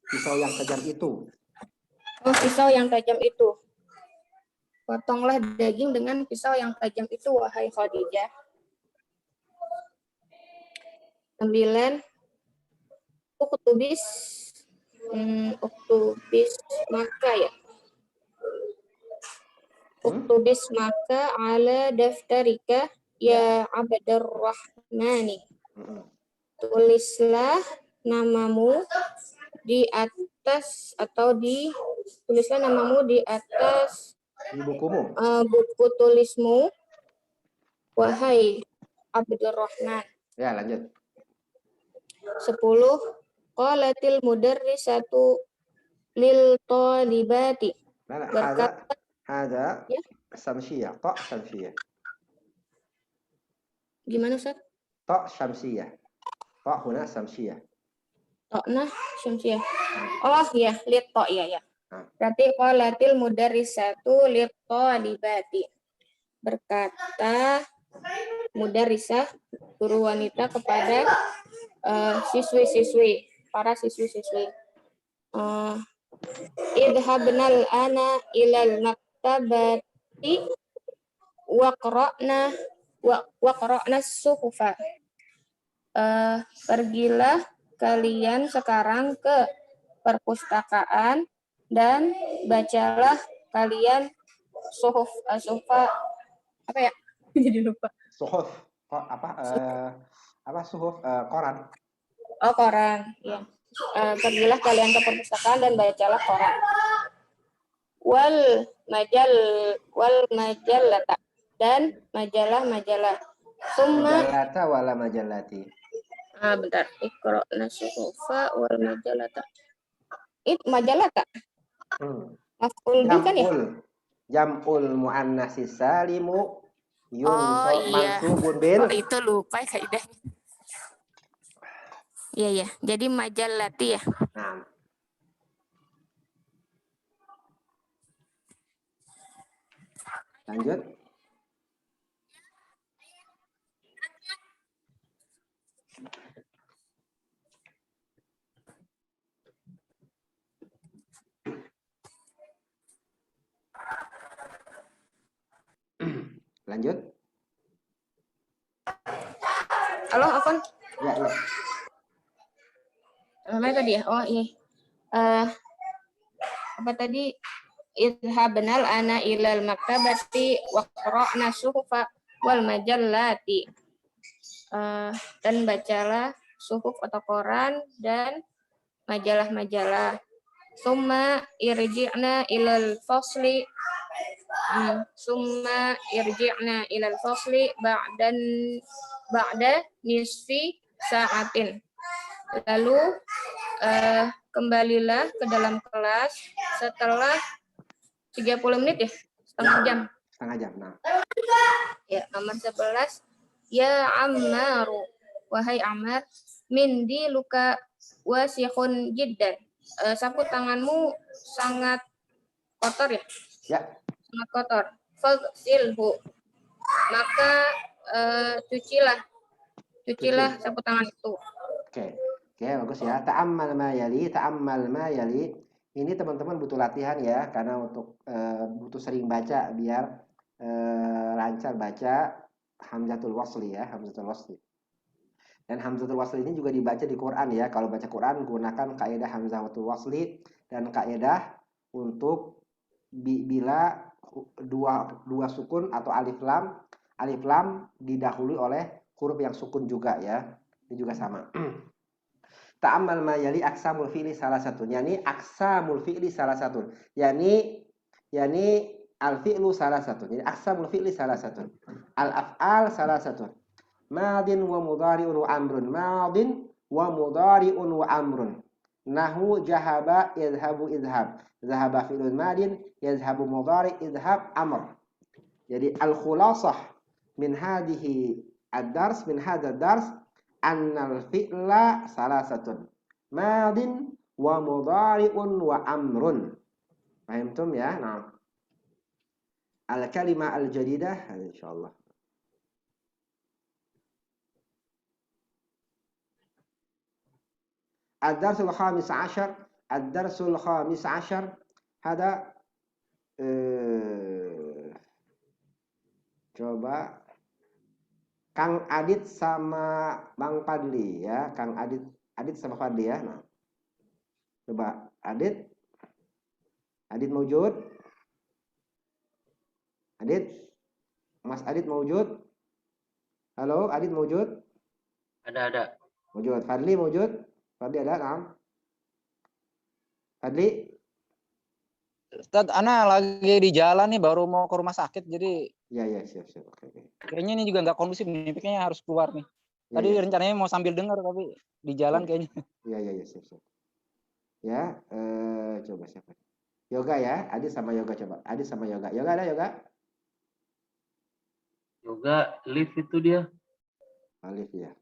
Pisau yang tajam itu. Oh, pisau yang tajam itu. Potonglah daging dengan pisau yang tajam itu, wahai Khadijah. 9. Uktubis maka ya. Uktubis maka ala daftarika ya Abdurrahmani. Tulislah namamu di atas tulislah namamu di atas di bukumu. Buku tulismu, wahai Abdurrahman. Ya, lanjut. 10. Qalatil mudarrisatu lil talibati. Berkata Ada samsiyah, ta samsiyah. Gimana, Ustaz? Ta samsiyah. Ta huna samsiyah. Ta'na syamsiyah. Oh ya, lit ta ya. Berarti qalatil mudarrisatu lit talibati. Berkata mudarrisah, guru wanita kepada para siswi-siswi. Idhabnal ana ilal maktabati wa qara'na suhufa. Pergilah kalian sekarang ke perpustakaan dan bacalah kalian suhufa apa ya? Jadi lupa. Suhuf suhuf koran. Oh, koran, ya. Pergilah kalian ke perpustakaan dan bacalah koran. Wal majallata dan majalah-majalah. Majallata wala majallati. Bentar. Iqra'na suhufa wal majallata. Majalata. Maf'ul bih kan ya? Jam'ul muannatsis salimu mansubun bil. Oh, itu lupa kaidahnya. Iya. Jadi majallati ya. Nah. Lanjut. Lanjut. Halo, Afwan. Ya, ya. Namanya tadi ya? Oh, iya. Apa tadi? Idhabnal ana ilal maktabati wa qara'na suhufa wal majallati. Dan bacalah suhuf atau koran dan majalah-majalah. Summa irji'na ilal fasli ba'da nisfi sa'atin. Lalu kembalilah ke dalam kelas setelah 30 menit ya, setengah jam. Setengah jam. Nah. Ya, nomor 11. Ya Ammaru, wahai Ammar, mindi luka wasikhun jiddan. Sapu tanganmu sangat kotor ya? Ya. Sangat kotor. Faghsilhu. Maka cucilah sapu tangan itu. Oke, bagus ya. Ta'ammal ma yali. Ini teman-teman butuh latihan ya, karena untuk butuh sering baca biar lancar baca hamzatul wasli ya, hamzatul wasli. Dan hamzatul wasli ini juga dibaca di Quran ya. Kalau baca Quran gunakan kaidah hamzatul wasli dan kaidah untuk bila dua sukun atau alif lam didahului oleh huruf yang sukun juga ya. Ini juga sama. Ta'ammal ma yali aqsamul fi'li salah satu. Yani aqsamul fi'li salah satu. Yani al-fi'lu salah satu. Jadi aqsamul fi'li salah satu. Al-af'al salah satu. Madin wa mudhari'un wa amrun. Madin wa mudhari'un wa amrun. Nahu jahaba idhabu idhab. Zahaba fi'lun madin, yadhhabu mudhari' idhab amr. Jadi al-khulasah min hadhihi ad-dars, min hadzal dars, annal fi'la salasatun. Madin wa mudhari'un wa amrun. Fahimtum ya? Nah. Al-kalimah al-jadidah insyaallah. Ad-darsul khamis ashar, ad-darsul khamis ashar hada coba Kang Adit sama Bang Fadli ya, Kang Adit sama Fadli ya. Nah. Coba Adit maujud? Mas Adit maujud? Halo, Adit maujud? Ada. Maujud. Fadli maujud? Fadli ada, nah. Fadli? Ustaz, Ana lagi di jalan nih, baru mau ke rumah sakit, jadi Iya, siap. Oke. Kayaknya ini juga nggak kondusif nih, kayaknya harus keluar nih. Tadi rencananya mau sambil dengar, tapi di jalan kayaknya. Iya, siap. Ya, coba siapa? Yoga ya, Adit sama Yoga coba. Adit sama Yoga. Yoga ada Yoga? Yoga lift itu dia. Alif ya.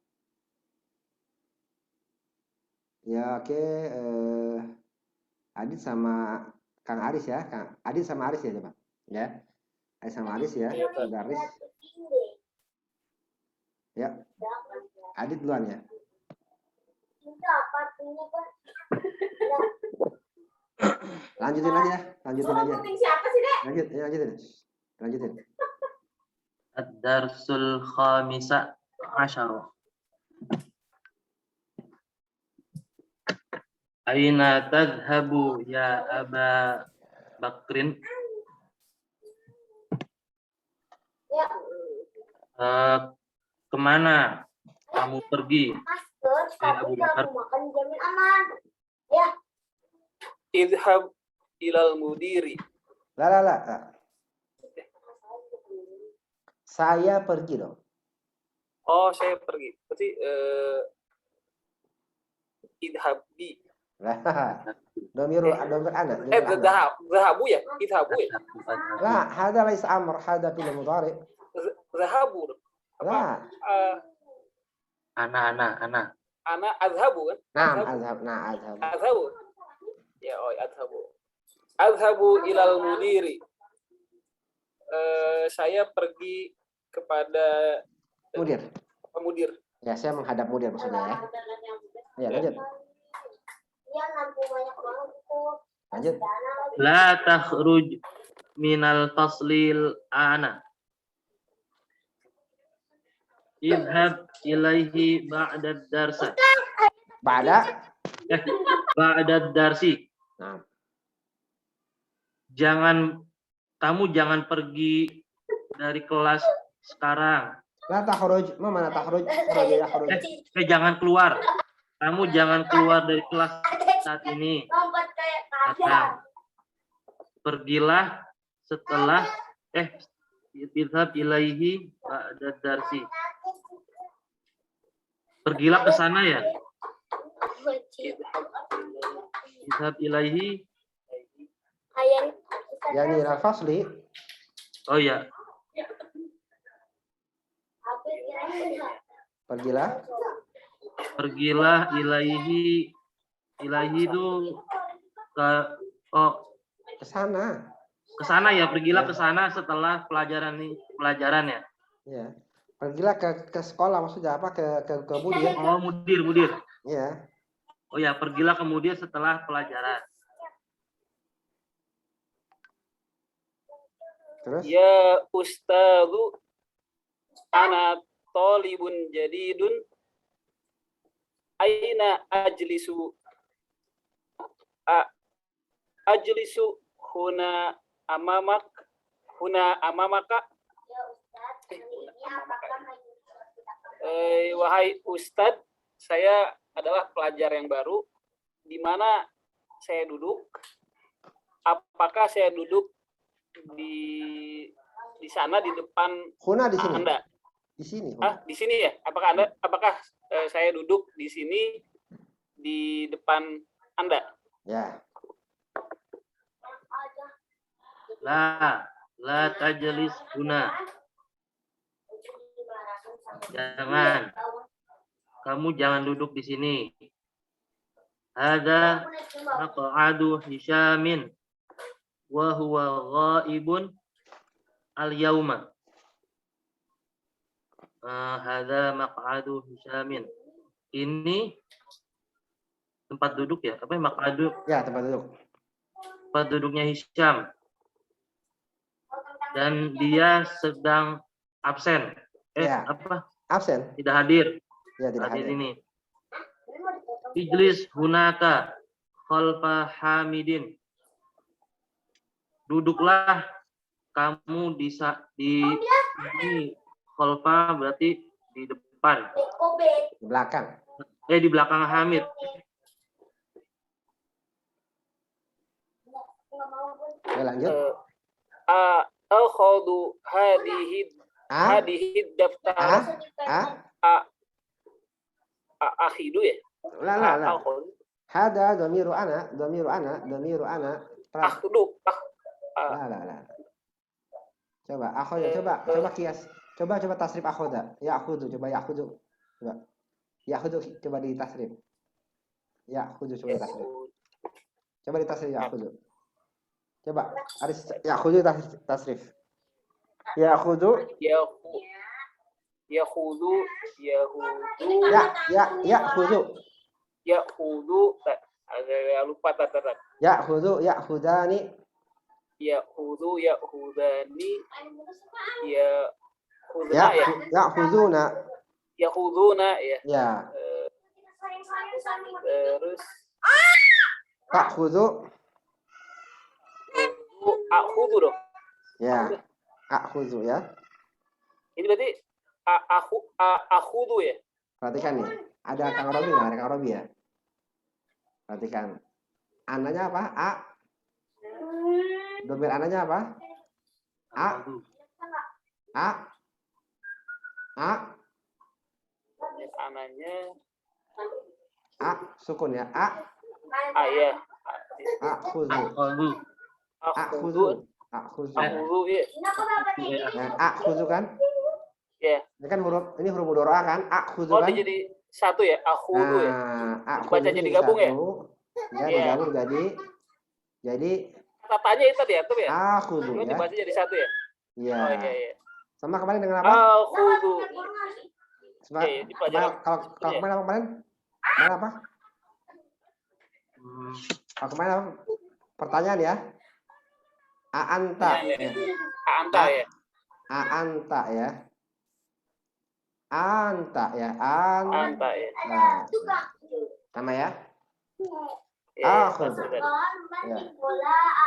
Ya oke, Adit sama Kang Aris ya, Adit sama Aris ya coba. Ya, Adit sama Aris ya, Aris. Ya, Adit duluan ya. Lanjutin aja. Lanjutin. Ad-darsul khamisa asyara. Aina tadhhabu ya Aba Bakrin? Kemana kamu pergi? Abu Bakar. Idhab ilal mudiri. La. Saya pergi dong. Oh, saya pergi. Berarti idhabi. Domir anak. Zahabu ya? Idhabu ya? La, hada laisa amr, hada fil mudhari. Zahabu. La. Ana. Ana azhabu kan? Azhabu. Ya, azhabu. Azhabu ilal mudiri. Saya pergi kepada mudir. Ya, saya menghadap mudir maksudnya ya. Ya, lanjut. Lanjut. La takhruj minal faslil ana. idhab ilaihi ba'da darsa. Ba'da darsi. Nah. Kamu jangan pergi dari kelas sekarang. La takhruj, mana takhruj? Jangan keluar. Kamu jangan keluar dari kelas saat ini. Datang. Pergilah setelah idhab ilaihi ba'da darsi. Pergilah ke sana ya. Idhab ilaihi. Yani al-fasli. Oh ya. Pergilah ilaihi itu ke sana ya, pergilah ke sana setelah pelajaran ya. Ya. Pergilah ke sekolah, maksudnya apa? Ke mudir. Oh, mudir. Ya. Oh ya, pergilah ke mudir setelah pelajaran. Terus? Ya Ustazu, ana tolibun jadidun, aina ajlisu huna amamaka. Wahai Ustadz, saya adalah pelajar yang baru. Di mana saya duduk? Apakah saya duduk di sana di depan di sini. Anda? Di sini. Di sini ya? Apakah saya duduk di sini di depan Anda? Ya. La tajlis huna. Jangan. Kamu jangan duduk di sini. Hada maq'adu Hisyamin wa huwa ghaibun al-yauma. Hada maq'adu Hisyamin. Ini tempat duduk ya? Apa maq'adu? Ya, tempat duduk. Tempat duduknya Hisyam. Dan dia sedang absen. Apa? Absen. Tidak hadir. Ya, tidak hadir. Ini. Ijlis hunaka khalfa Hamidin. Duduklah kamu di ini, khalfa berarti di depan. Di belakang. Di belakang Hamid. Ya, lanjut. Akhadu hadihi daftar. Akhidu ya? La. Hada dhamiru ana. Akhdu. La. Coba kias. Coba tasrif akhoda. Ya akhudu, coba ya akhudu. Coba. Ya akhudu, coba di tasrif. Ya akhudu, coba di tasrif. Coba di tasrif ya akhudu. Coba, ya akhudu tasrif. Ya akhudu. Ya akhudu. Agak lupa tataran. Ya akhudu, ya akhudani. Ya akhudu, ya akhudani. Ya akhuduna. Ya akhuduna ya. Ya. Terus Ta'khudhu. Akhudu dong. Ya. Akhudu ya. Ini berarti akhudu ya. Perhatikan nih. Ada Kang Robi nggak? Ada Kang Robi ya. Perhatikan. Ananya apa? A. Domir ananya apa? Ananya A sukun ya. Ya. Akhudu ya. Akhudu kan? Ya. Ini kan ini huruf mudhari'ah kan? Akhudu kan? Jadi satu ya, akhudu ya. Baca jadi gabung ya? Ya, digabung jadi katanya itu ya, tuh ya. Akhudu ya. Dibaca jadi satu ya? Iya. Oh iya. Sama kemarin dengan apa? Akhudu. Kalau kemarin apa? Kalau kemarin apa? Pertanyaan ya. A'anta. A'anta ya. A'anta ya. Anta ya, Anta ya. Nah, sama ya. Ya, Akhudhu. Ustaz. Ya.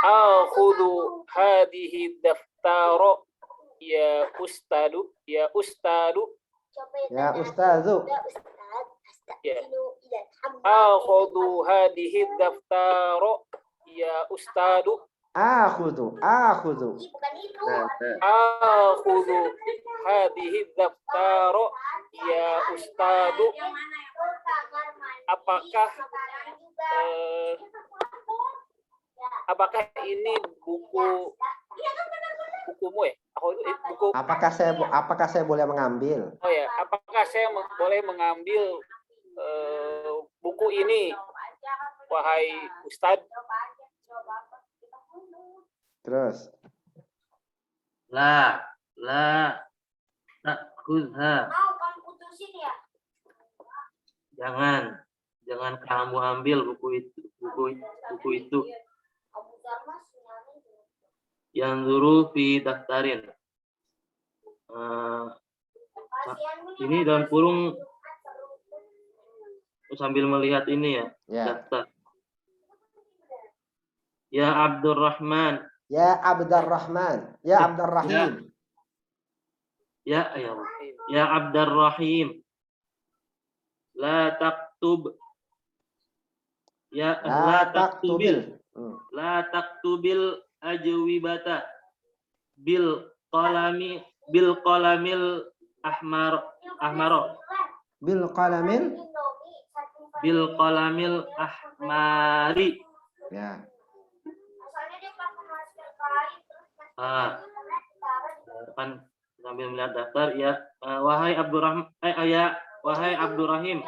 Akhudhu hadhihi daftaro ya ustadu ya ustadu. Ya ustazu. Ya. Akhudhu hadhihi daftaro ya ustadu. Akhudhu. Akhudhu hadhihi daftaro ya ustadu. Apakah ini bukumu ya? Buku. Apakah saya boleh mengambil? Oh ya, apakah saya boleh mengambil buku ini, wahai Ustadz? Terus. La ta'khudha. Jangan kamu ambil buku itu. Yang dulu fi daftarin. Ini dalam kurung sambil melihat ini ya. Daftar. Ya Abdurrahman. Ya Abdurrahman. Ya Abdurrahim. Ya Abdurrahim. La taktub. Ya la taktubil. La taktubil ajwibata bil qalamil ahmaro. Bil qalamil ahmari. Ya. Kan sambil melihat daftar ya, wahai Abdurrahim,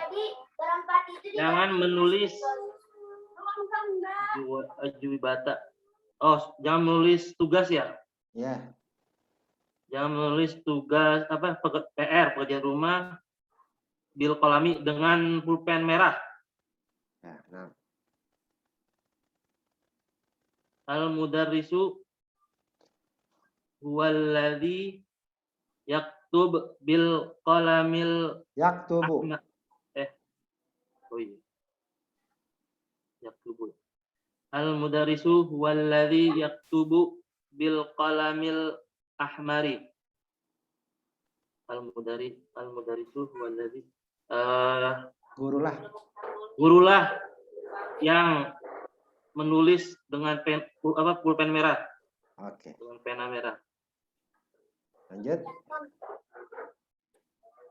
jangan menulis ajwibata. Oh, jangan menulis tugas ya? Ya. Jangan menulis tugas pekerjaan rumah bil qalami dengan pulpen merah. Ya, nah. Al mudarrisu huwallazi yaktub bil qalamil yaktubu. Yaktubu. Al mudarrisu huwallazi yaktubu bil qalamil ahmari. Al mudarrisu huwallazi gurulah yang menulis dengan pulpen merah. Oke. Dengan pena merah. Lanjut.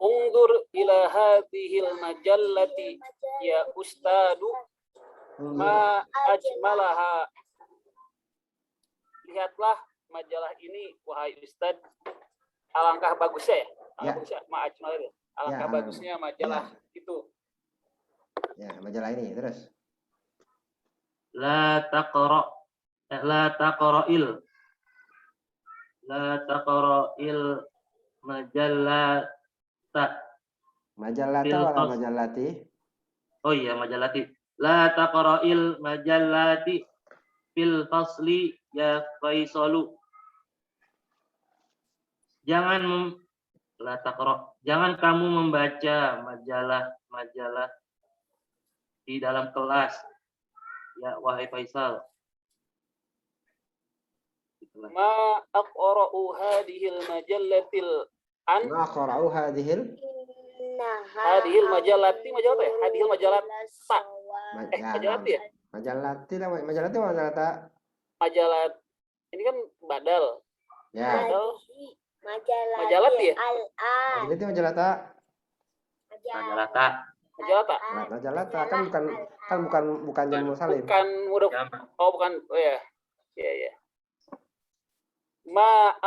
Undur ila hadhil majallati ya ustadu ma ajmalaha. Lihatlah majalah ini wahai Ustad. Alangkah bagusnya ya. Ma ajmalha. Alangkah bagusnya majalah itu. Ya, majalah ini terus. La taqra'il majallata. Majallata wala majallati? Oh iya, majallati. La taqra'il majallati fil fasli ya Faisalu. Jangan kamu membaca majalah di dalam kelas ya wahai Faisal. Ma aqra'u hadhil majallatil an. Ma aqra'u hadhil majallati majalah ya? Hadhil majalat ta. Majalati ya? Majalati majalata. Majalat ini kan badal. Ya. Badal. Majalati ya? Majalati majalata. Majalata kan bukan jamu salim. Bukan huruf. Oh bukan. Oh ya. Ya. Ma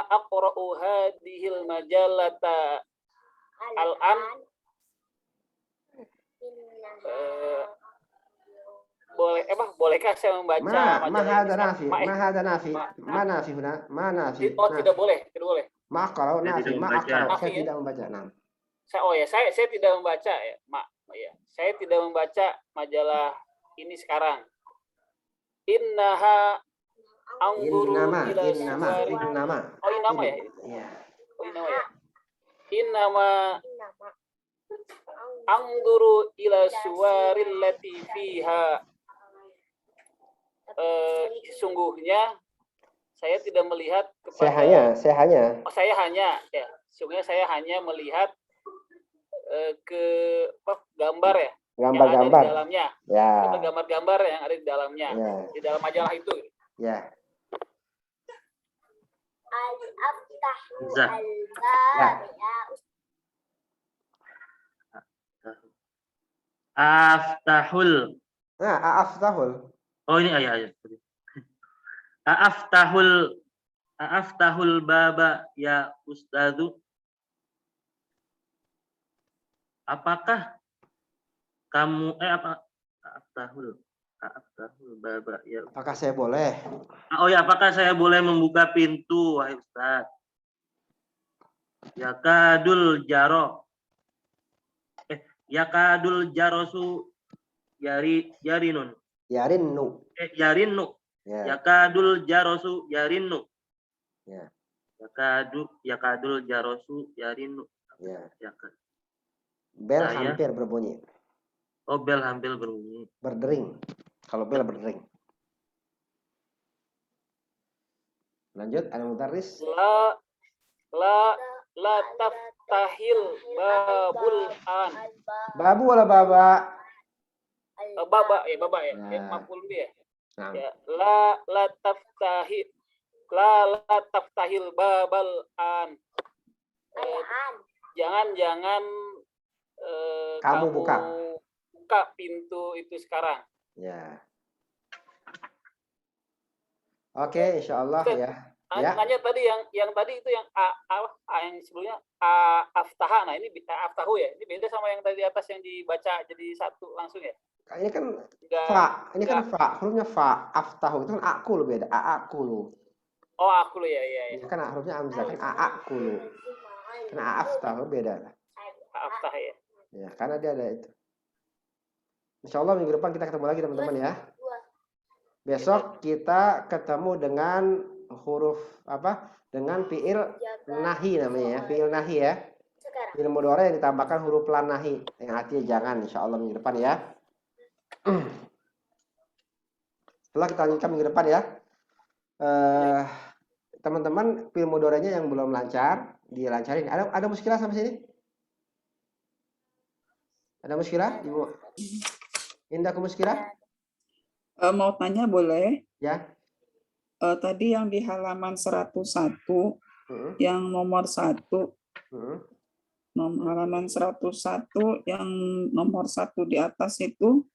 aqra'u hadhil majalata al-an. Bolehkah saya membaca majalah ini? Mana nafi. Oh, tidak boleh. Ma aqra'u nafi, saya tidak membaca. Nah. Saya tidak membaca ya. Saya tidak membaca majalah ini sekarang. Innama. Oh, innama ya. Iya. Oh, innama ya. innama anzuru ila suwaril lati fiha. Sesungguhnya saya tidak melihat kepada saya hanya sesungguhnya saya hanya melihat ke gambar ya, yang ada di dalamnya, gambar-gambar yang ada di dalamnya, di dalam majalah itu. Ya. Aftahul. Nah, aftahul. Oh ini ayat. Aftahul baba ya ustadzu. Apakah kamu aftahul baba ya. Apakah saya boleh? Oh ya, apakah saya boleh membuka pintu, wahai Ustaz? Yakadul jarosu yarinnu. Ya. Yakadul jarosu yarinnu. Ya. Yakadul jarosu yarinnu. Ya. Bel hampir berbunyi. Oh, bel hampir berbunyi. Berdering. Kalau bel berdering. Lanjut, al-mudarris. La taftahil babul an. Babu wala baba? Baba ya. Maf'ul bih ya. Ya, la taftahil babal an. Jangan kamu buka pintu itu sekarang. Ya. Oke, insyaallah ya. Nanya tadi yang tadi itu yang yang sebelumnya aftaha. Nah, ini aftahu ya. Ini beda sama yang tadi atas yang dibaca jadi satu langsung ya. Ini kan fa, ini kan fa, hurufnya fa, aftahu itu kan akul beda, aakulu. Oh, akulu ya. Ini kan hurufnya hamzah kan aakulu. Kan aftahu beda. Aftah ya. Ya, karena dia ada itu. Insyaallah minggu depan kita ketemu lagi teman-teman ya. Besok kita ketemu dengan huruf apa? Dengan fiil nahi namanya ya, fiil nahi ya. Fiil mudhari yang ditambahkan huruf lam nahi yang artinya jangan, insyaallah minggu depan ya. Setelah kita lanjutkan minggu depan ya. Teman-teman fiil mudhari'nya yang belum lancar, dilancarin. Ada muskilah sampai sini? Ada muskilah? Ibu Indah ke muskilah? Mau tanya boleh? Ya. Tadi yang di halaman 101, yang nomor 1, halaman 101, yang nomor 1 di atas itu,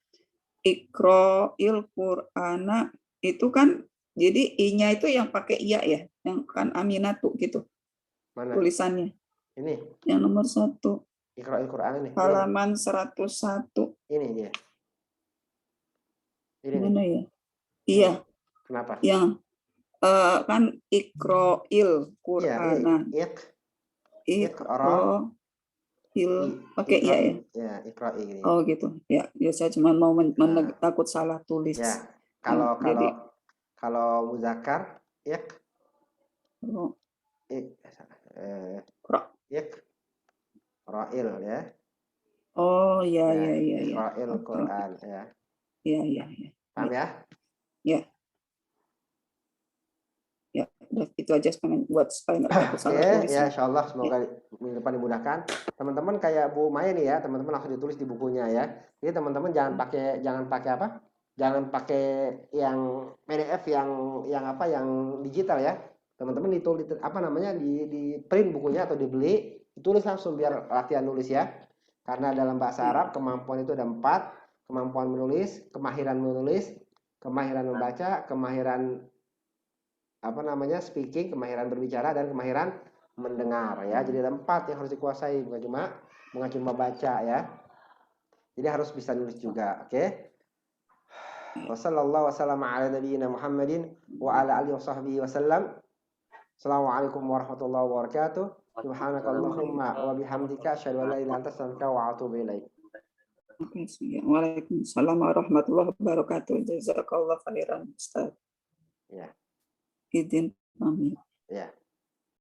Iqra'il Qur'ana, itu kan, jadi I-nya itu yang pakai iya ya, yang kan Aminatu gitu. Mana? Tulisannya. Ini? Yang nomor 1. Iqra'il Qur'ana ini. Halaman 101. Ini dia. Ini mana ya? Iya. Kenapa? Yang kan Iqra'il Qur'ana. Iqra'il pakai iya ya? Ya, Iqra'i. Oh gitu. Ya, saya cuma mau takut salah tulis. Ya. Kalau muzakkar Iqra'il ya. Oh iya. Iqra'il Qur'an ya. Iya. Paham ya? Ya. Ya, udah itu aja buat supaya nggak takut salah tulis. Ya, insyaallah semoga minggu depan dimudahkan. Teman-teman kayak Bu Maya nih ya, teman-teman langsung ditulis di bukunya ya. Jadi teman-teman jangan pakai apa? Jangan pakai yang PDF yang apa yang digital ya. Teman-teman ditulis di print bukunya atau dibeli, ditulis langsung biar latihan nulis ya. Karena dalam bahasa Arab kemampuan itu ada 4, kemampuan menulis, kemahiran menulis, kemahiran membaca, kemahiran speaking, kemahiran berbicara, dan kemahiran mendengar ya. Jadi ada 4 yang harus dikuasai, bukan cuma baca ya. Jadi harus bisa nulis juga, oke? Wassallallahu wasallam ala nabiyyina Muhammadin wa ala alihi washabbihi wasallam. Assalamualaikum warahmatullahi wabarakatuh. Subhanakallahumma wa bihamdika asyhadu an la ilaha illa anta astaghfiruka wa atubu ilaik. Waalaikumsalam warahmatullahi wabarakatuh. Jazakallahu khairan Ustaz. Ya. Izin pamit. Ya.